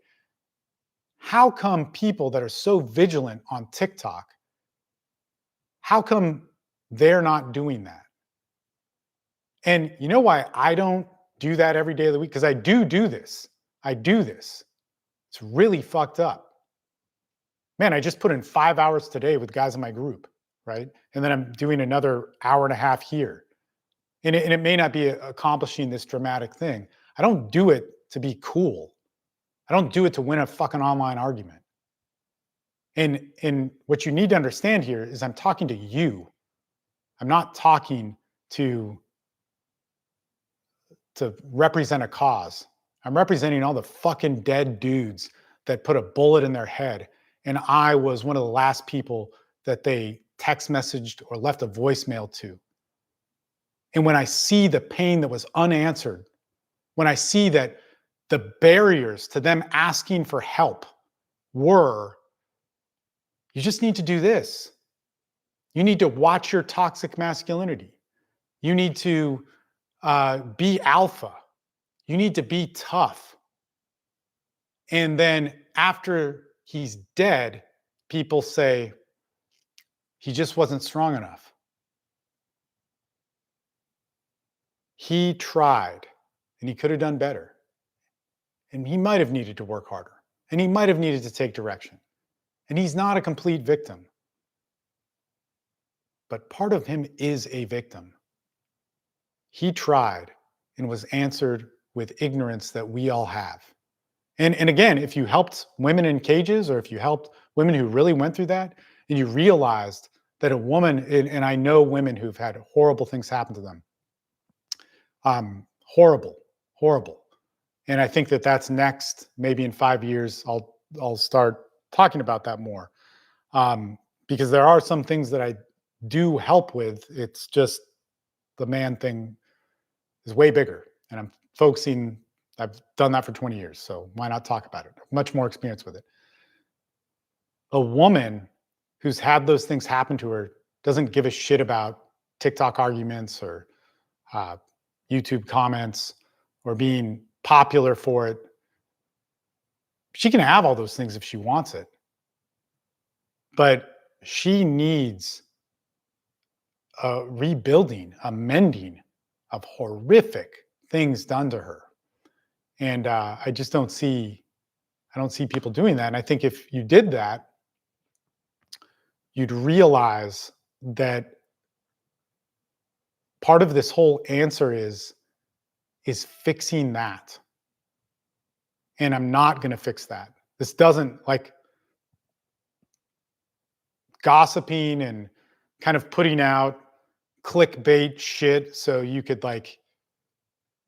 How come people that are so vigilant on TikTok, how come they're not doing that? And you know why I don't do that every day of the week? Because I do this. I do this. It's really fucked up. Man, I just put in 5 hours today with guys in my group, right? And then I'm doing another hour and a half here. And it may not be accomplishing this dramatic thing. I don't do it to be cool. I don't do it to win a fucking online argument. And what you need to understand here is I'm talking to you. I'm not talking to represent a cause. I'm representing all the fucking dead dudes that put a bullet in their head. And I was one of the last people that they text messaged or left a voicemail to. And when I see the pain that was unanswered, when I see that the barriers to them asking for help were, you just need to do this. You need to watch your toxic masculinity. You need to be alpha. You need to be tough. And then after he's dead, people say, he just wasn't strong enough. He tried, and he could have done better. And he might have needed to work harder. And he might have needed to take direction. And he's not a complete victim. But part of him is a victim. He tried and was answered with ignorance that we all have. And again, if you helped women in cages, or if you helped women who really went through that, and you realized that a woman, and I know women who've had horrible things happen to them, horrible. And I think that that's next. Maybe in 5 years, I'll start talking about that more, because there are some things that I do help with. It's just the man thing is way bigger, and I'm focusing. I've done that for 20 years, so why not talk about it? Much more experience with it. A woman who's had those things happen to her doesn't give a shit about TikTok arguments or YouTube comments or being popular for it. She can have all those things if she wants it, but she needs a rebuilding, a mending of horrific things done to her. And I just don't see people doing that. And I think if you did that, you'd realize that part of this whole answer is fixing that. And I'm not going to fix that. This doesn't, like, gossiping and kind of putting out clickbait shit so you could like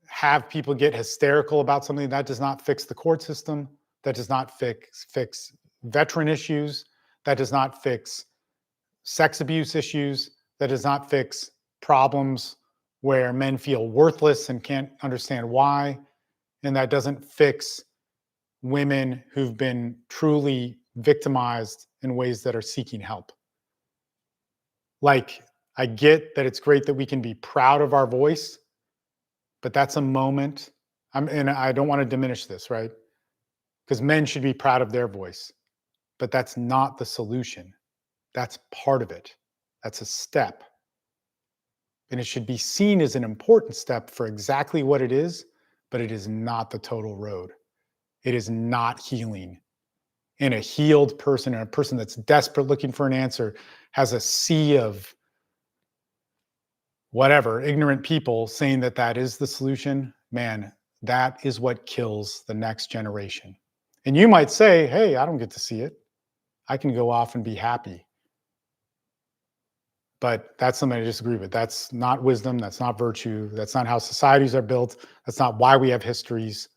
have people get hysterical about something. That does not fix the court system. That does not fix veteran issues. That does not fix sex abuse issues. That does not fix problems where men feel worthless and can't understand why. And that doesn't fix women who've been truly victimized in ways that are seeking help. Like, I get that it's great that we can be proud of our voice, but that's a moment. And I don't want to diminish this, right? Because men should be proud of their voice, but that's not the solution. That's part of it. That's a step. And it should be seen as an important step for exactly what it is, but it is not the total road. It is not healing. And a healed person, and a person that's desperate looking for an answer, has a sea of whatever, ignorant people saying that that is the solution. Man, that is what kills the next generation. And you might say, hey, I don't get to see it. I can go off and be happy. But that's something I disagree with. That's not wisdom. That's not virtue. That's not how societies are built. That's not why we have histories.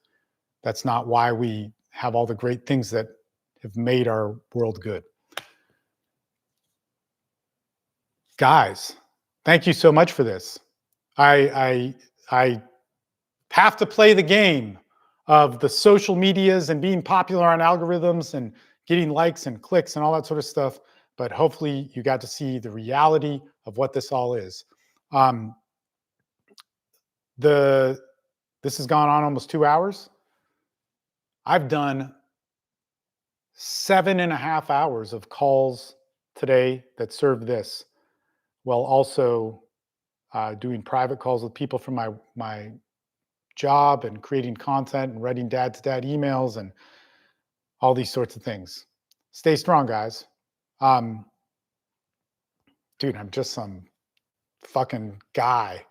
That's not why we have all the great things that have made our world good. Guys, thank you so much for this. I have to play the game of the social medias and being popular on algorithms and getting likes and clicks and all that sort of stuff. But hopefully you got to see the reality of what this all is. This has gone on almost 2 hours. I've done 7.5 hours of calls today that serve this, while also doing private calls with people from my job and creating content and writing dad-to-dad emails and all these sorts of things. Stay strong, guys. Dude, I'm just some fucking guy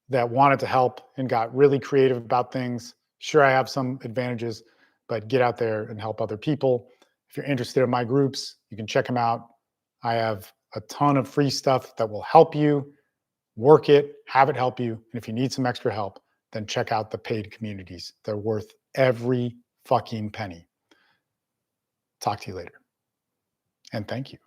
that wanted to help and got really creative about things. Sure, I have some advantages, but get out there and help other people. If you're interested in my groups, you can check them out. I have a ton of free stuff that will help you work it, have it help you. And if you need some extra help, then check out the paid communities. They're worth every fucking penny. Talk to you later. And thank you.